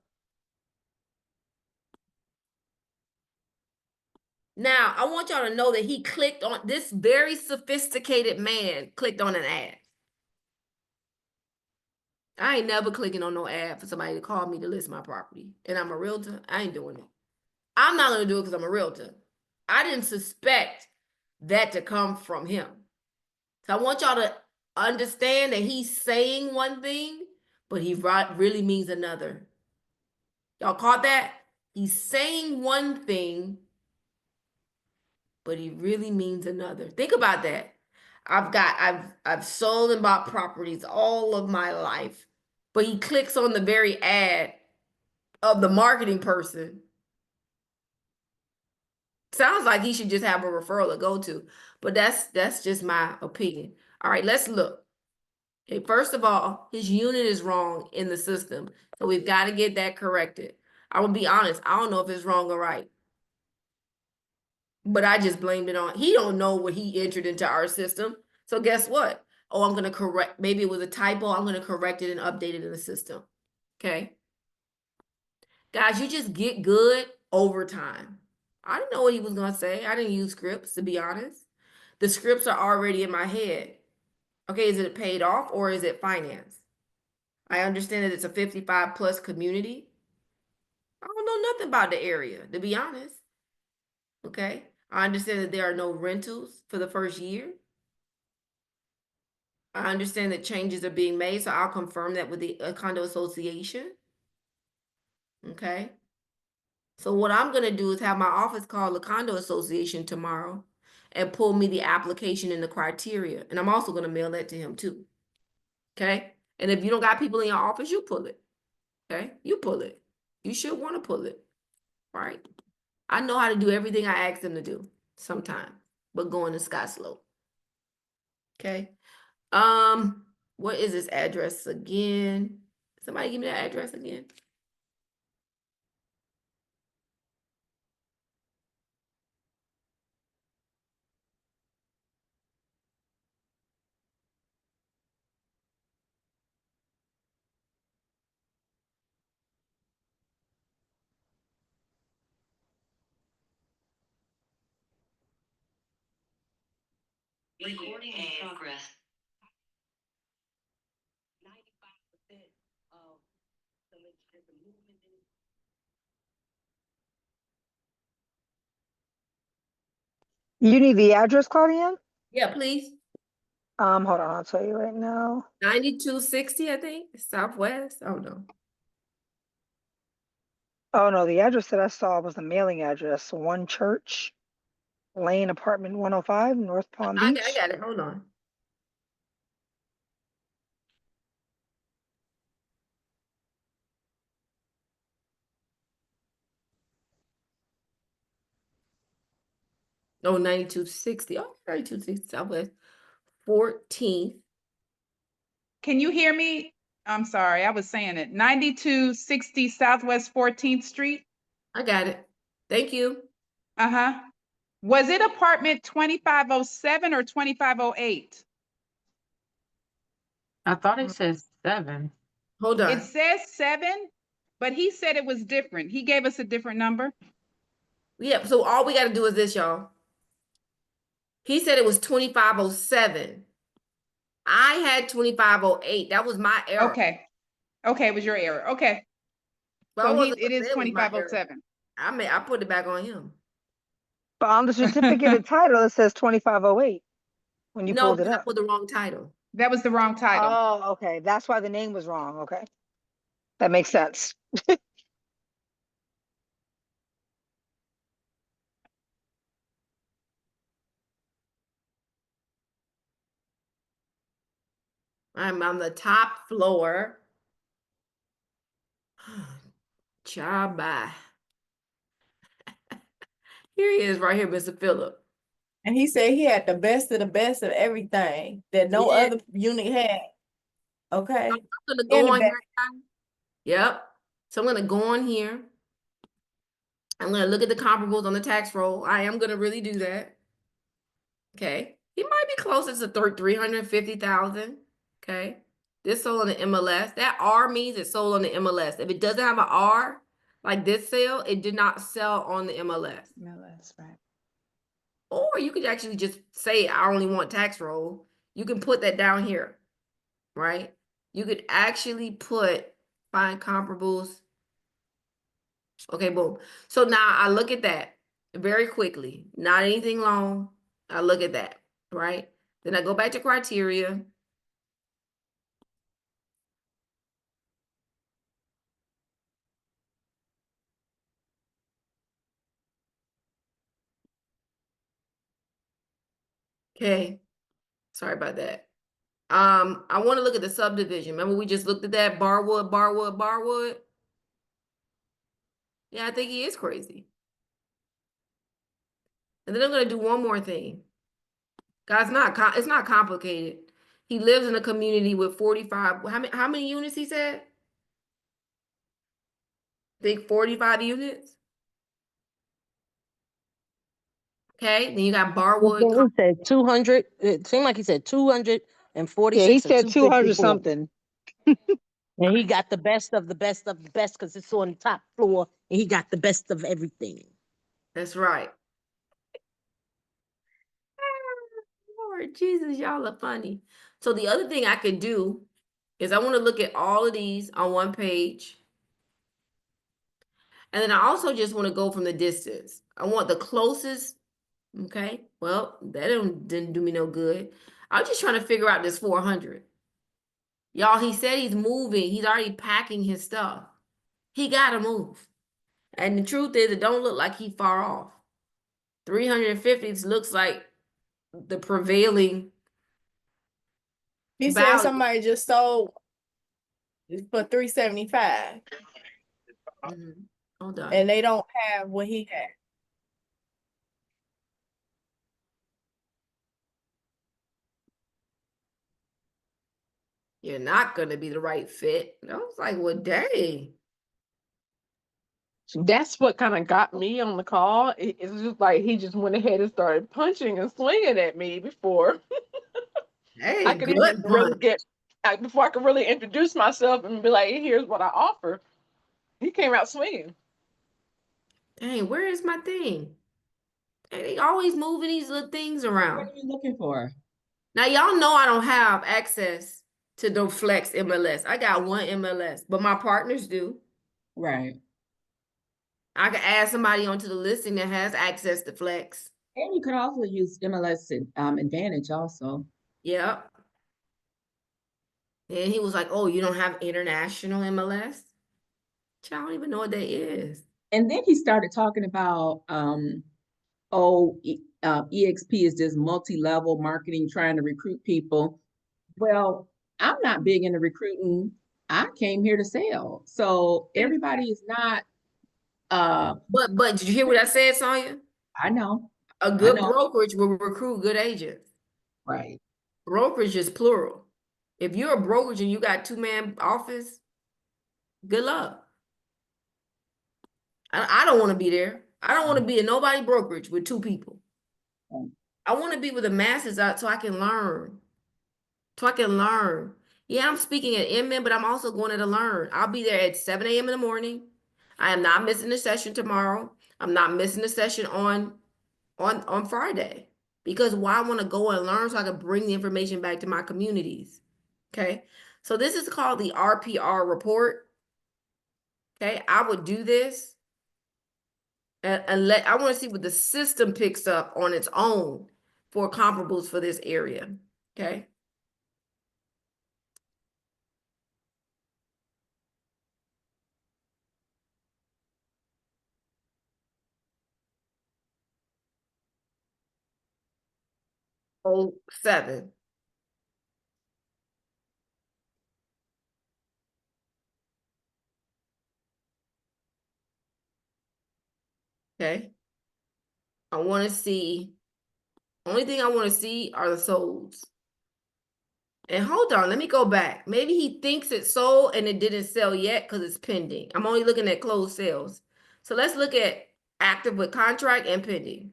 Now, I want y'all to know that he clicked on this very sophisticated man clicked on an ad. I ain't never clicking on no ad for somebody to call me to list my property. And I'm a realtor. I ain't doing it. I'm not going to do it because I'm a realtor. I didn't suspect that to come from him. So I want y'all to understand that he's saying one thing, but he really means another. Y'all caught that? He's saying one thing, but he really means another. Think about that. I've sold and bought properties all of my life, but he clicks on the very ad of the marketing person. Sounds like he should just have a referral to go to, but that's just my opinion. All right, let's look. Okay, first of all, his unit is wrong in the system, so we've got to get that corrected. I will be honest, I don't know if it's wrong or right. But I just blamed it on, he don't know what he entered into our system. So guess what? Oh, I'm going to correct, maybe it was a typo. I'm going to correct it and update it in the system. Okay. Guys, you just get good over time. I didn't know what he was going to say. I didn't use scripts, to be honest. The scripts are already in my head. Okay, is it paid off or is it finance? I understand that it's a 55 plus community. I don't know nothing about the area, to be honest. Okay. I understand that there are no rentals for the first year. I understand that changes are being made, so I'll confirm that with the condo association. Okay. So what I'm going to do is have my office call the condo association tomorrow and pull me the application and the criteria. And I'm also going to mail that to him too. Okay. And if you don't got people in your office, you pull it. Okay. You pull it. You should want to pull it. All right. I know how to do everything I ask them to do sometimes, but going to sky slope. Okay. What is this address again? Somebody give me that address again. Recording in progress. 95% of the movement. You need the address, Claudienne? Yeah, please. Hold on, I'll tell you right now. 9260, I think, Southwest. Oh no. Oh no, the address that I saw was the mailing address. One Church Lane, apartment 105, North Palm I Beach. got it. Hold on. Oh, 9260. Oh, 9260 Southwest 14th. Can you hear me? I'm sorry, I was saying it. 9260 Southwest 14th Street. I got it. Thank you. Uh-huh. Was it apartment 2507 or 2508? I thought it says 7. Hold on. It says 7, but he said it was different. He gave us a different number. Yeah, so all we got to do is this, y'all. He said it was 2507. I had 2508. That was my error. Okay. Okay, it was your error. Okay. But I So wasn't it gonna is say it was my error. 2507. I put it back on him. But on the certificate of title, it says 2508 when you No, pulled it because I up. put the wrong title. That was the wrong title. Oh, okay. That's why the name was wrong. Okay. That makes sense. I'm on the top floor. Child, bye. Here he is right here, Mr. Phillip. And he said he had the best of everything that no Yeah. other unit had. Okay. I'm gonna And go the on best. here. Guys. Yep. So I'm gonna go on here. I'm gonna look at the comparables on the tax roll. I am gonna really do that. Okay. He might be closer to 350,000. Okay. This sold on the MLS. That R means it sold on the MLS. If it doesn't have an R, like this sale, it did not sell on the MLS. No, that's right. Or you could actually just say, I only want tax roll. You can put that down here, right? You could actually put find comparables. Okay, boom. So now I look at that very quickly, not anything long. I look at that, right? Then I go back to criteria. Okay, sorry about that. I want to look at the subdivision. Remember we just looked at that Barwood, Barwood, Barwood? Yeah, I think he is crazy. And then I'm gonna do one more thing. Guys, it's not complicated. He lives in a community with 45. How many units he said? I think 45 units. Okay, then you got Barwood. He said 200. It seemed like he said 246 Yeah, he or said 200 254. something. And he got the best of the best of the best because it's on the top floor and he got the best of everything. That's right. Lord Jesus, y'all are funny. So the other thing I could do is I want to look at all of these on one page. And then I also just want to go from the distance. I want the closest. Okay, well, that didn't do me no good. I'm just trying to figure out this 400. Y'all, he said he's moving. He's already packing his stuff. He got to move. And the truth is, it don't look like he far off. 350 looks like the prevailing He said value. somebody just sold for 375 Hold on. and they don't have what he had. You're not going to be the right fit. I was like, well, dang. That's what kind of got me on the call. It's just like he just went ahead and started punching and swinging at me before Hey, I could good even really punch. before I could really introduce myself and be like, hey, here's what I offer. He came out swinging. Dang, where is my thing? Dang, they always moving these little things What around. are you looking for? Now, y'all know I don't have access to the Flex MLS. I got one MLS, but my partners do. Right. I could add somebody onto the listing that has access to Flex. And you could also use MLS Advantage also. Yep. And he was like, oh, you don't have international MLS? I don't even know what that is. And then he started talking about EXP is this multi-level marketing trying to recruit people. Well, I'm not big into recruiting. I came here to sell. So everybody is not But did you hear what I said, Sonia? I know. A good brokerage will recruit good agents. Right. Brokerage is plural. If you're a brokerage and you got 2-man office, good luck. I don't want to be there. I don't want to be in nobody brokerage with 2 people. I want to be with the masses out so I can learn. So I can learn. Yeah, I'm speaking at Inman, but I'm also going there to learn. I'll be there at 7 a.m. in the morning. I am not missing the session tomorrow. I'm not missing the session on Friday. Because why I want to go and learn so I can bring the information back to my communities. Okay. So this is called the RPR report. Okay. I would do this and I want to see what the system picks up on its own for comparables for this area. Okay. Oh, 7. Okay. I want to see, only thing I want to see are the solds. And hold on, let me go back. Maybe he thinks it sold and it didn't sell yet because it's pending. I'm only looking at closed sales. So let's look at active with contract and pending.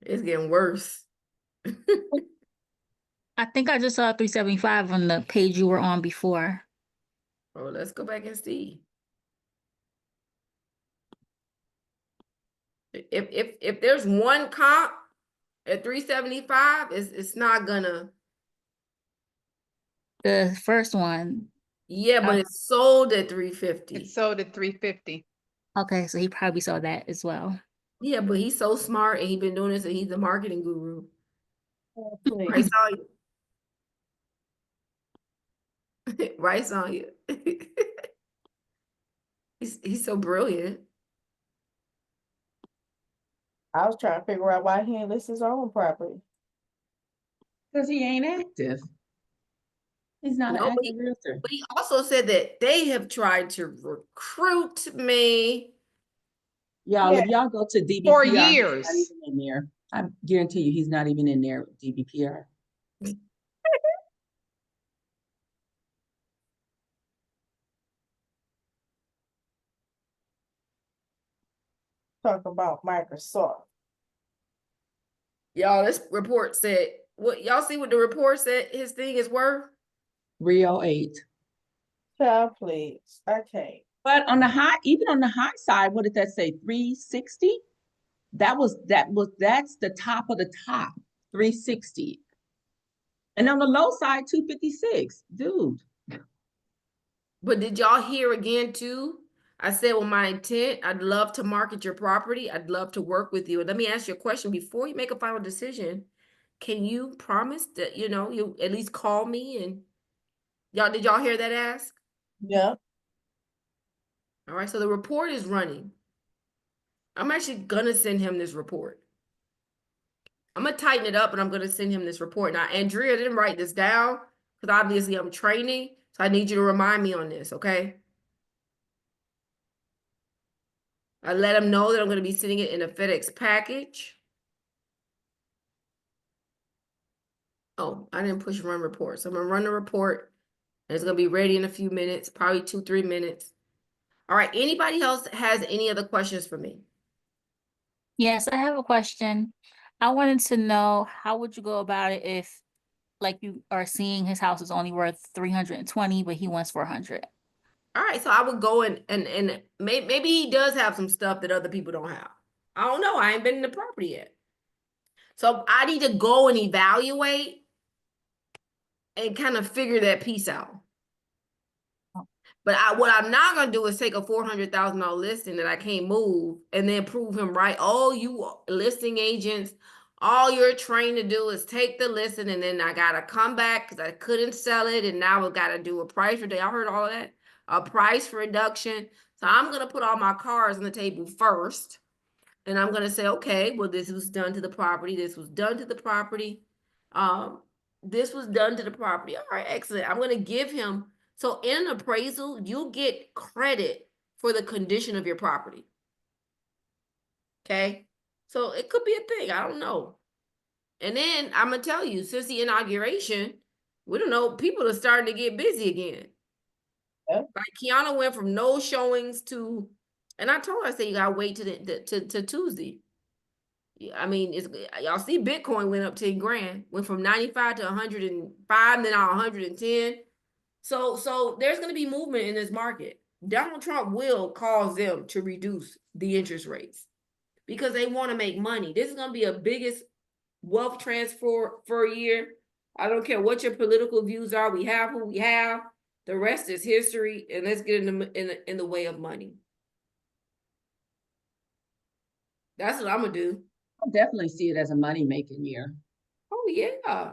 It's getting worse. I think I just saw 375 on the page you were on before. Oh, let's go back and see. If there's one comp at 375, it's not gonna. The first one. Yeah, but it's sold at 350. It's sold at 350. Okay, so he probably saw that as well. Yeah, but he's so smart and he's been doing this and he's a marketing guru. Right, saw you. Right, saw you. He's so brilliant. I was trying to figure out why he ain't list his own property. Because he ain't active. He's not an No, active realtor. but he also said that they have tried to recruit me. Y'all, Yeah. if y'all go to DBPR, For he's not years. even in there. I guarantee you he's not even in there with DBPR. Talk about Microsoft. Y'all, this report said, what y'all see what the report said his thing is worth? 308. Child, please. Okay. But on the high, even on the high side, what did that say? 360? That's the top of the top, 360. And on the low side, 256. Dude. But did y'all hear again too? I said, well, my intent, I'd love to market your property. I'd love to work with you. And let me ask you a question before you make a final decision. Can you promise that, you at least call me and did y'all hear that ask? Yeah. All right, so the report is running. I'm actually gonna send him this report. I'm gonna tighten it up and I'm gonna send him this report. Now, Andrea didn't write this down because obviously I'm training. So I need you to remind me on this, okay? I let him know that I'm gonna be sending it in a FedEx package. Oh, I didn't push run report. So I'm gonna run the report and it's gonna be ready in a few minutes, probably 2-3 minutes. All right, anybody else has any other questions for me? Yes, I have a question. I wanted to know, how would you go about it if, like, you are seeing his house is only worth 320, but he wants 400? All right, so I would go and maybe he does have some stuff that other people don't have. I don't know. I ain't been in the property yet. So I need to go and evaluate and kind of figure that piece out. But what I'm not gonna do is take a $400,000 listing that I can't move and then prove him right. Oh, you listing agents, all you're trained to do is take the listing and then I gotta come back because I couldn't sell it and now we gotta do a price reduction. Y'all heard all of that? A price reduction. So I'm gonna put all my cards on the table first. And I'm gonna say, okay, well, this was done to the property. This was done to the property. This was done to the property. All right, excellent. I'm gonna give him. So in an appraisal, you get credit for the condition of your property. Okay. So it could be a thing. I don't know. And then I'm gonna tell you, since the inauguration, we don't know, people are starting to get busy again. Yeah. Like Kiana went from no showings to, and I told her, I said, you gotta wait to Tuesday. Yeah, I mean, it's y'all see Bitcoin went up 10 grand, went from 95 to 105, then now 110. So there's gonna be movement in this market. Donald Trump will cause them to reduce the interest rates because they want to make money. This is gonna be a biggest wealth transfer for a year. I don't care what your political views are. We have who we have. The rest is history, and let's get in the way of money. That's what I'm gonna do. I definitely see it as a money-making year. Oh yeah.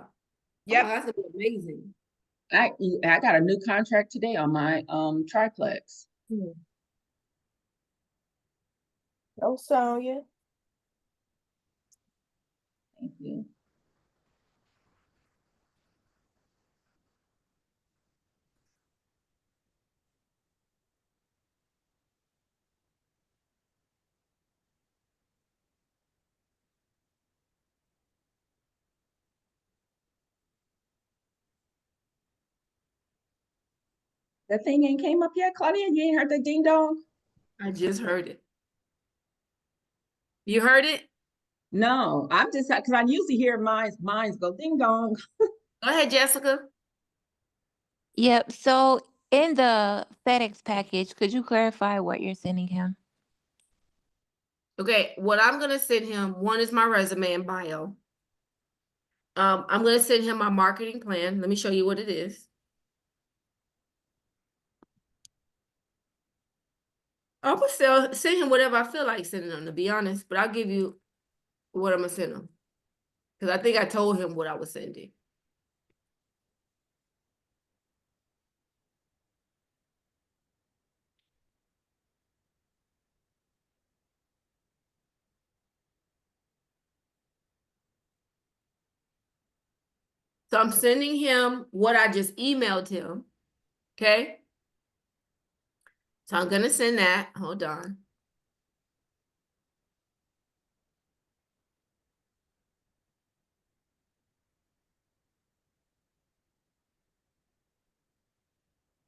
Yep. Oh, that's gonna be amazing. I got a new contract today on my triplex. No, Sonya. Thank you. That thing ain't came up yet, Claudia? You ain't heard the ding dong? I just heard it. You heard it? No, I'm just because I usually hear mine's go ding dong. Go ahead, Jessica. Yep. So in the FedEx package, could you clarify what you're sending him? Okay, what I'm gonna send him, one is my resume and bio. I'm gonna send him my marketing plan. Let me show you what it is. I'm gonna send him whatever I feel like sending him, to be honest, but I'll give you what I'm gonna send him. Because I think I told him what I was sending. So I'm sending him what I just emailed him. Okay. So I'm gonna send that. Hold on.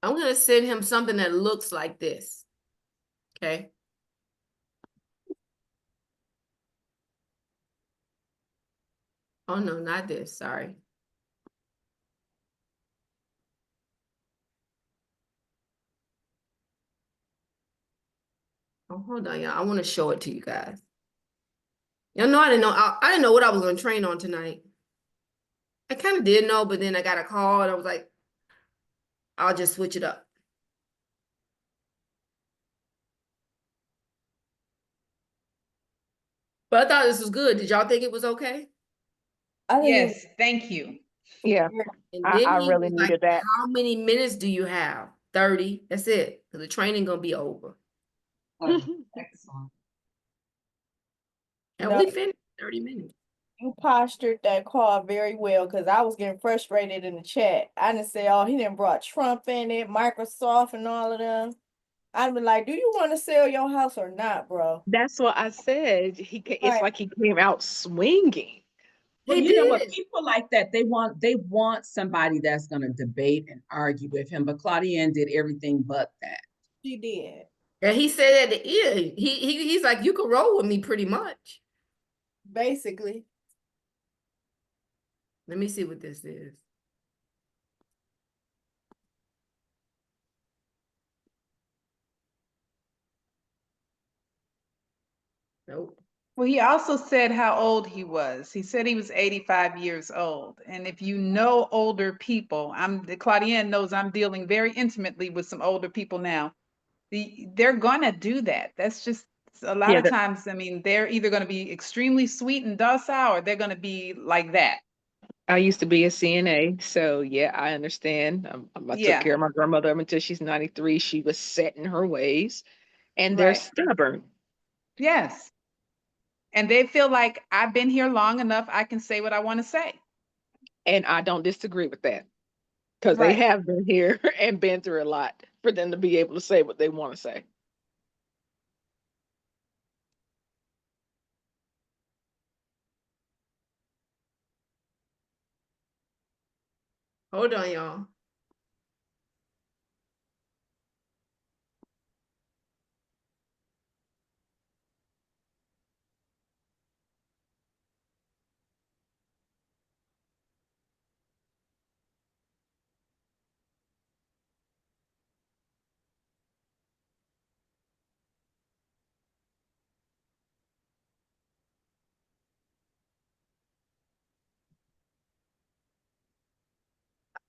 I'm gonna send him something that looks like this. Okay. Oh no, not this. Sorry. Oh, hold on, y'all. I want to show it to you guys. Y'all know I didn't know. I didn't know what I was gonna train on tonight. I kind of did know, but then I got a call and I was like, I'll just switch it up. But I thought this was good. Did y'all think it was okay? I didn't even Yes, thank you. Yeah, And I then he really was like, needed that. how many minutes do you have? 30. That's it. Because the training gonna be over. Excellent. And No. we finished 30 minutes. You postured that call very well because I was getting frustrated in the chat. I didn't say, oh, he didn't brought Trump in it, Microsoft and all of them. I'd be like, do you want to sell your house or not, bro? That's what I said. It's Right. like he came out swinging. Well, He you know what? did. People like that, they want somebody that's going to debate and argue with him. But Claudienne did everything but that. She did. And he said at the end, he's like, you can roll with me pretty much. Basically. Let me see what this is. Nope. Well, he also said how old he was. He said he was 85 years old. And if you know older people, Claudienne knows I'm dealing very intimately with some older people now. They're gonna do that. That's just a lot Yeah, of times. I mean, they're either gonna be extremely sweet and docile, or they're gonna be like that. I used to be a CNA, so yeah, I understand. I took Yeah. care of my grandmother up until she's 93. She was set in her ways, and they're Right. stubborn. Yes. And they feel like I've been here long enough, I can say what I want to say. And I don't disagree with that because they Right. have been here and been through a lot for them to be able to say what they want to say. Hold on, y'all.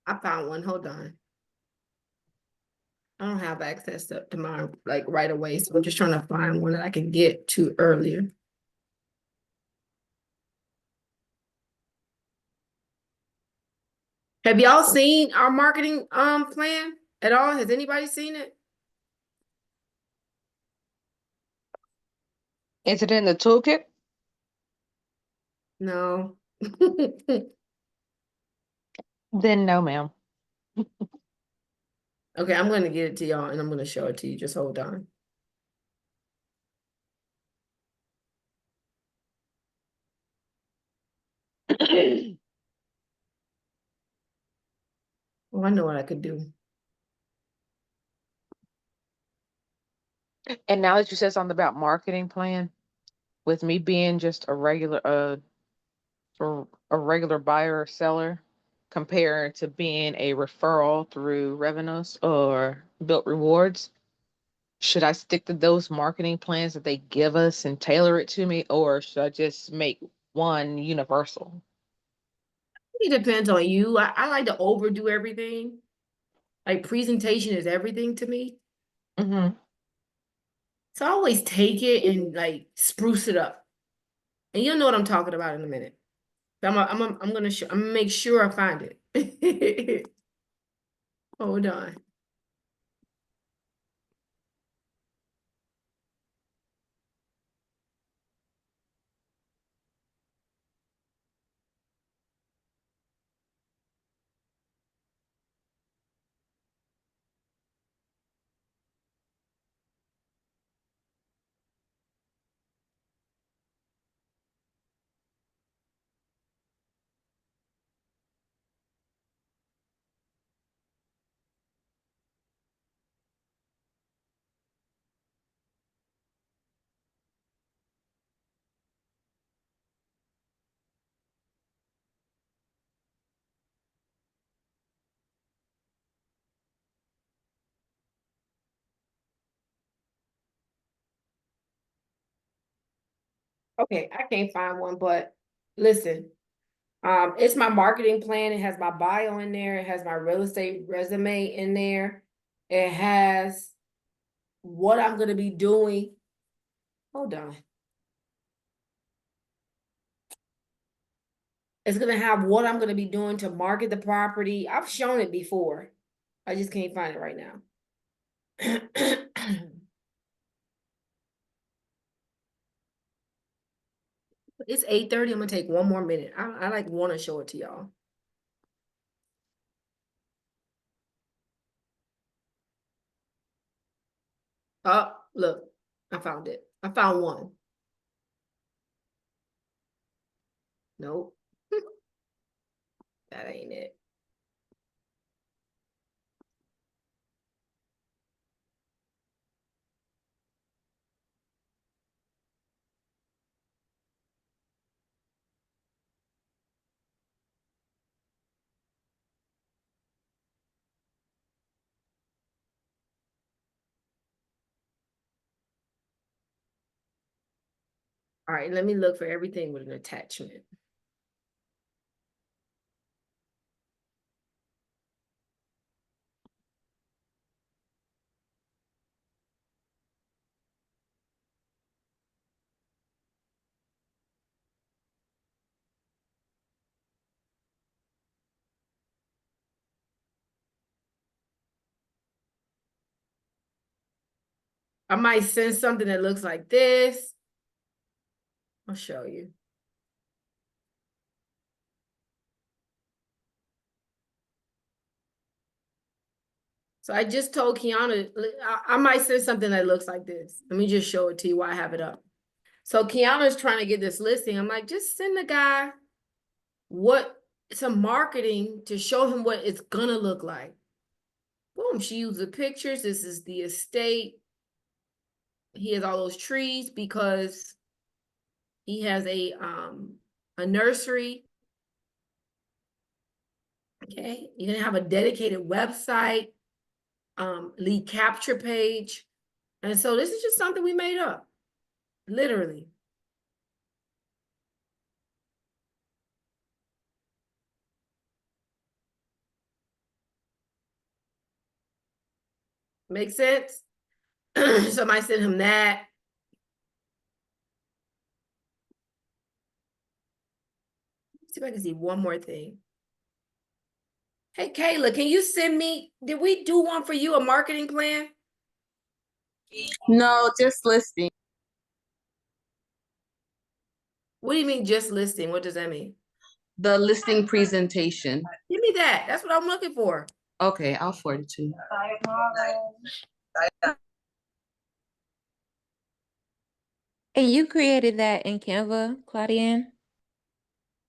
I found one. Hold on. I don't have access to mine like right away, so I'm just trying to find one that I can get to earlier. Have y'all seen our marketing plan at all? Has anybody seen it? Is it in the toolkit? No. Then no, ma'am. Okay, I'm gonna get it to y'all and I'm gonna show it to you. Just hold on. Oh, I know what I could do. And now that you said something about marketing plan, with me being just a regular buyer or seller compared to being a referral through revenues or built rewards, should I stick to those marketing plans that they give us and tailor it to me, or should I just make one universal? It depends on you. I like to overdo everything. Like presentation is everything to me. Mm-hmm. So I always take it and like spruce it up. And you'll know what I'm talking about in a minute. I'm gonna make sure I find it. Hold on. Okay, I can't find one, but listen, it's my marketing plan. It has my bio in there. It has my real estate resume in there. It has what I'm gonna be doing. Hold on. It's gonna have what I'm gonna be doing to market the property. I've shown it before. I just can't find it right now. It's 8:30. I'm gonna take one more minute. I like want to show it to y'all. Oh, look, I found it. I found one. Nope. That ain't it. All right, let me look for everything with an attachment. I might send something that looks like this. I'll show you. So I just told Kiana, I might send something that looks like this. Let me just show it to you while I have it up. So Kiana's trying to get this listing. I'm like, just send the guy what some marketing to show him what it's gonna look like. Boom, she used the pictures. This is the estate. He has all those trees because he has a nursery. Okay, you're gonna have a dedicated website, lead capture page. And so this is just something we made up, literally. Make sense? Somebody sent him that. Let's see if I can see one more thing. Hey, Kayla, can you send me, did we do one for you, a marketing plan? No, just listing. What do you mean just listing? What does that mean? The listing presentation. Give me that. That's what I'm looking for. Okay, I'll forward it to you. And you created that in Canva, Claudienne?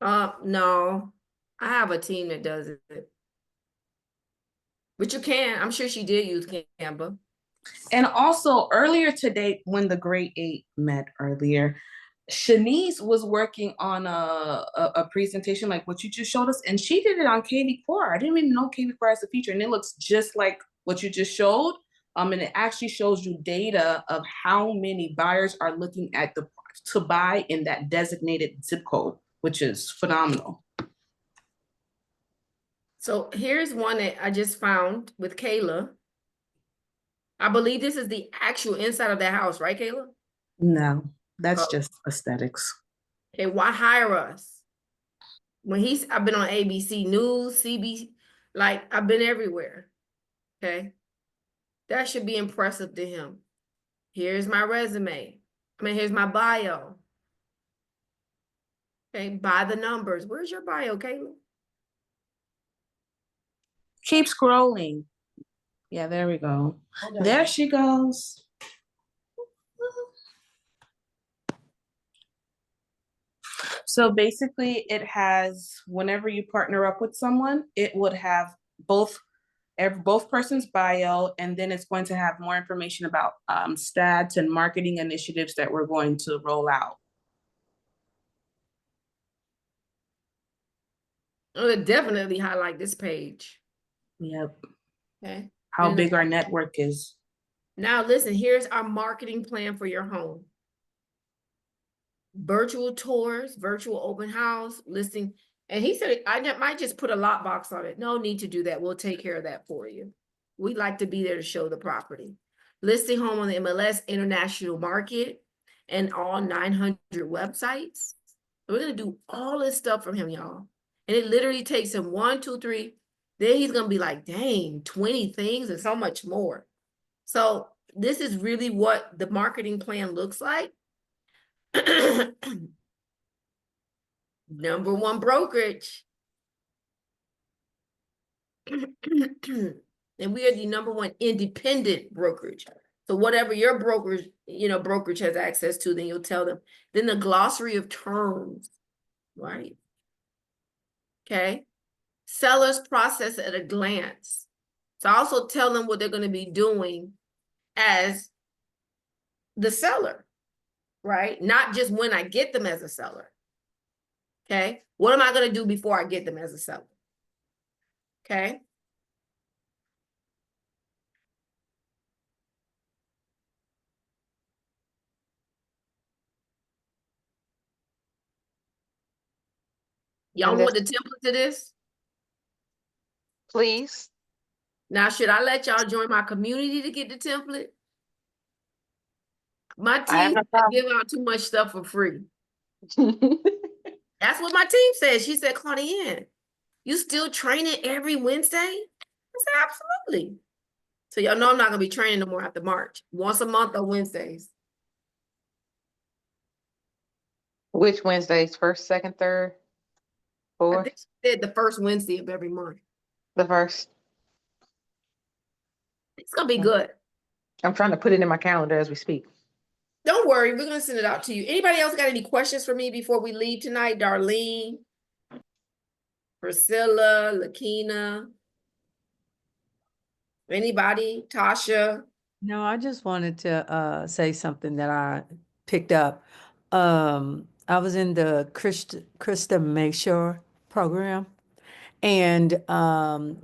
No. I have a team that does it. But you can. I'm sure she did use Canva. And also earlier today, when the grade 8 met earlier, Shanice was working on a presentation like what you just showed us, and she did it on KV Core. I didn't even know KV Core has a feature, and it looks just like what you just showed. And it actually shows you data of how many buyers are looking at to buy in that designated zip code, which is phenomenal. So here's one that I just found with Kayla. I believe this is the actual inside of that house, right, Kayla? No, that's just aesthetics. Okay, why hire us? I've been on ABC News, CB, like I've been everywhere. Okay. That should be impressive to him. Here's my resume. Here's my bio. Okay, by the numbers. Where's your bio, Kayla? Keep scrolling. Yeah, there we go. There she goes. So basically it has, whenever you partner up with someone, it would have both person's bio, and then it's going to have more information about stats and marketing initiatives that we're going to roll out. Oh, it definitely highlight this page. Yep. Okay. How big our network is. Now listen, here's our marketing plan for your home. Virtual tours, virtual open house, listing. And he said, I might just put a lockbox on it. No need to do that. We'll take care of that for you. We'd like to be there to show the property. Listing home on the MLS international market and all 900 websites. We're going to do all this stuff from him, y'all. And it literally takes him 1, 2, 3. Then he's going to be like, dang, 20 things and so much more. So this is really what the marketing plan looks like. Number 1 brokerage. And we are the number 1 independent brokerage. So whatever your brokerage has access to, then you'll tell them. Then the glossary of terms, right? Okay. Sellers process at a glance. So I also tell them what they're going to be doing as the seller, right? Not just when I get them as a seller. Okay. What am I going to do before I get them as a seller? Okay. Y'all want the template to this? Please. Now, should I let y'all join my community to get the template? My team give out too much stuff for free. That's what my team said. She said, Claudienne, you still training every Wednesday? I said, absolutely. So y'all know I'm not going to be training no more after March. Once a month on Wednesdays. Which Wednesdays? First, second, third, I fourth? think she said the first Wednesday of every month. The first. It's going to be good. I'm trying to put it in my calendar as we speak. Don't worry. We're going to send it out to you. Anybody else got any questions for me before we leave tonight? Darlene? Priscilla, Lakina. Anybody? Tasha? No, I just wanted to say something that I picked up. I was in the Krista Mayshore program, and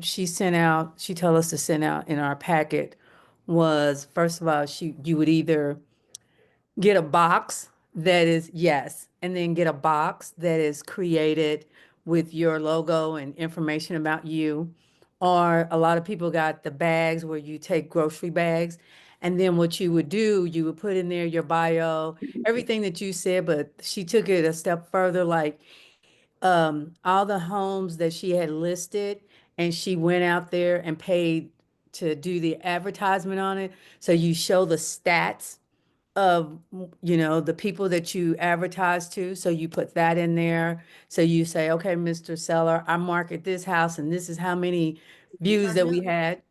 she told us to send out in our packet was, first of all, you would either get a box that is, yes, and then get a box that is created with your logo and information about you. Or a lot of people got the bags where you take grocery bags. And then what you would do, you would put in there your bio, everything that you said, but she took it a step further, like all the homes that she had listed, and she went out there and paid to do the advertisement on it. So you show the stats of, the people that you advertise to. So you put that in there. So you say, okay, Mr. Seller, I market this house and this is how many views that we had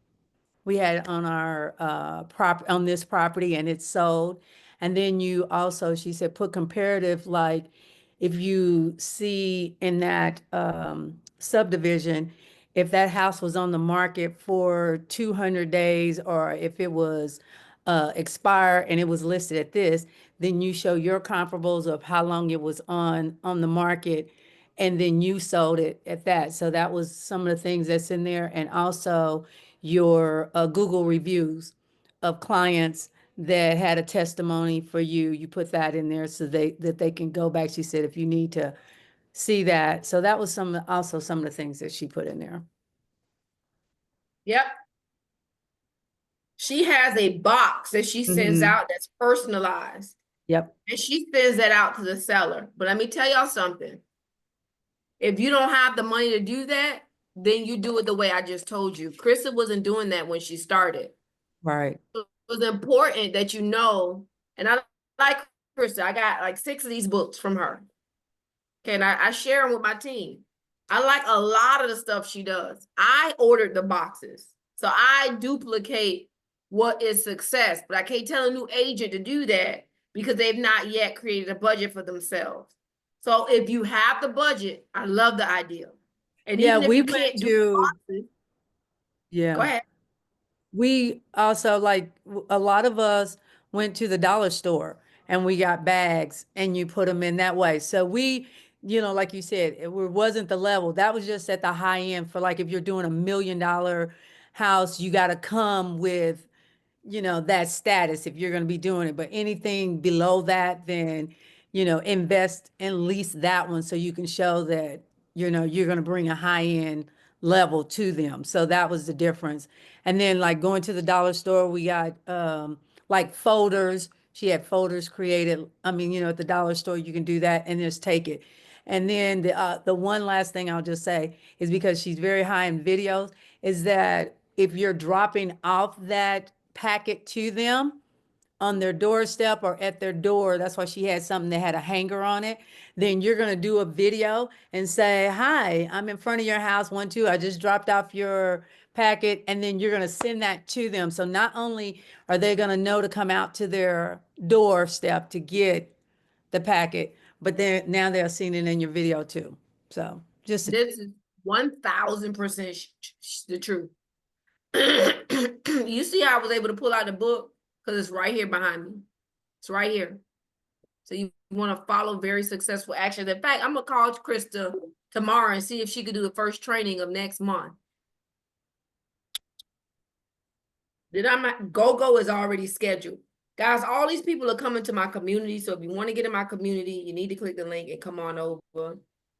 on our on this property, and it's sold. And then you also, she said, put comparative, like if you see in that subdivision, if that house was on the market for 200 days, or if it was expired and it was listed at this, then you show your comparables of how long it was on the market, and then you sold it at that. So that was some of the things that's in there. And also your Google reviews of clients that had a testimony for you. You put that in there so that they can go back. She said, if you need to see that. So that was also some of the things that she put in there. Yep. She has a box that she sends out that's personalized. Yep. And she sends that out to the seller. But let me tell y'all something. If you don't have the money to do that, then you do it the way I just told you. Krista wasn't doing that when she started. Right. So it was important that you know, and I like Krista. I got like 6 of these books from her. Okay, and I share them with my team. I like a lot of the stuff she does. I ordered the boxes. So I duplicate what is success, but I can't tell a new agent to do that because they've not yet created a budget for themselves. So if you have the budget, I love the idea. And Yeah, even if we you went can't do to, boxes, yeah. go ahead. We also, like, a lot of us went to the dollar store and we got bags and you put them in that way. So we, like you said, it wasn't the level. That was just at the high end for, like, if you're doing $1 million house, you got to come with, that status if you're going to be doing it. But anything below that, then, invest and lease that one so you can show that, you're going to bring a high end level to them. So that was the difference. And then, like, going to the dollar store, we got like folders. She had folders created. I mean, at the dollar store, you can do that and just take it. And then the one last thing I'll just say is, because she's very high in videos, is that if you're dropping off that packet to them on their doorstep or at their door, that's why she had something that had a hanger on it, then you're going to do a video and say, hi, I'm in front of your house, 1, 2, I just dropped off your packet. And then you're going to send that to them. So not only are they going to know to come out to their doorstep to get the packet, but now they're seeing it in your video too. So just This is 1000% the truth. You see how I was able to pull out the book? Because it's right here behind me. It's right here. So you want to follow very successful actions. In fact, I'm going to call Krista tomorrow and see if she could do the first training of next month. Go is already scheduled. Guys, all these people are coming to my community. So if you want to get in my community, you need to click the link and come on over.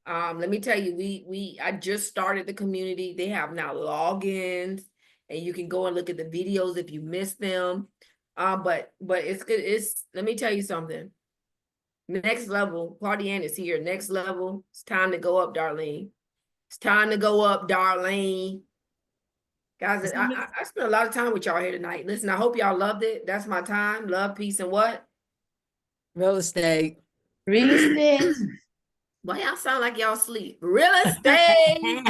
Let me tell you, I just started the community. They have now logins, and you can go and look at the videos if you missed them. But it's good. Let me tell you something. Next level, Claudienne is here. Next level. It's time to go up, Darlene. It's time to go up, Darlene. Guys, I spent a lot of time with y'all here tonight. Listen, I hope y'all loved it. That's my time. Love, peace, and what? real estate. Real estate. Well, y'all sound like y'all sleep. Real estate.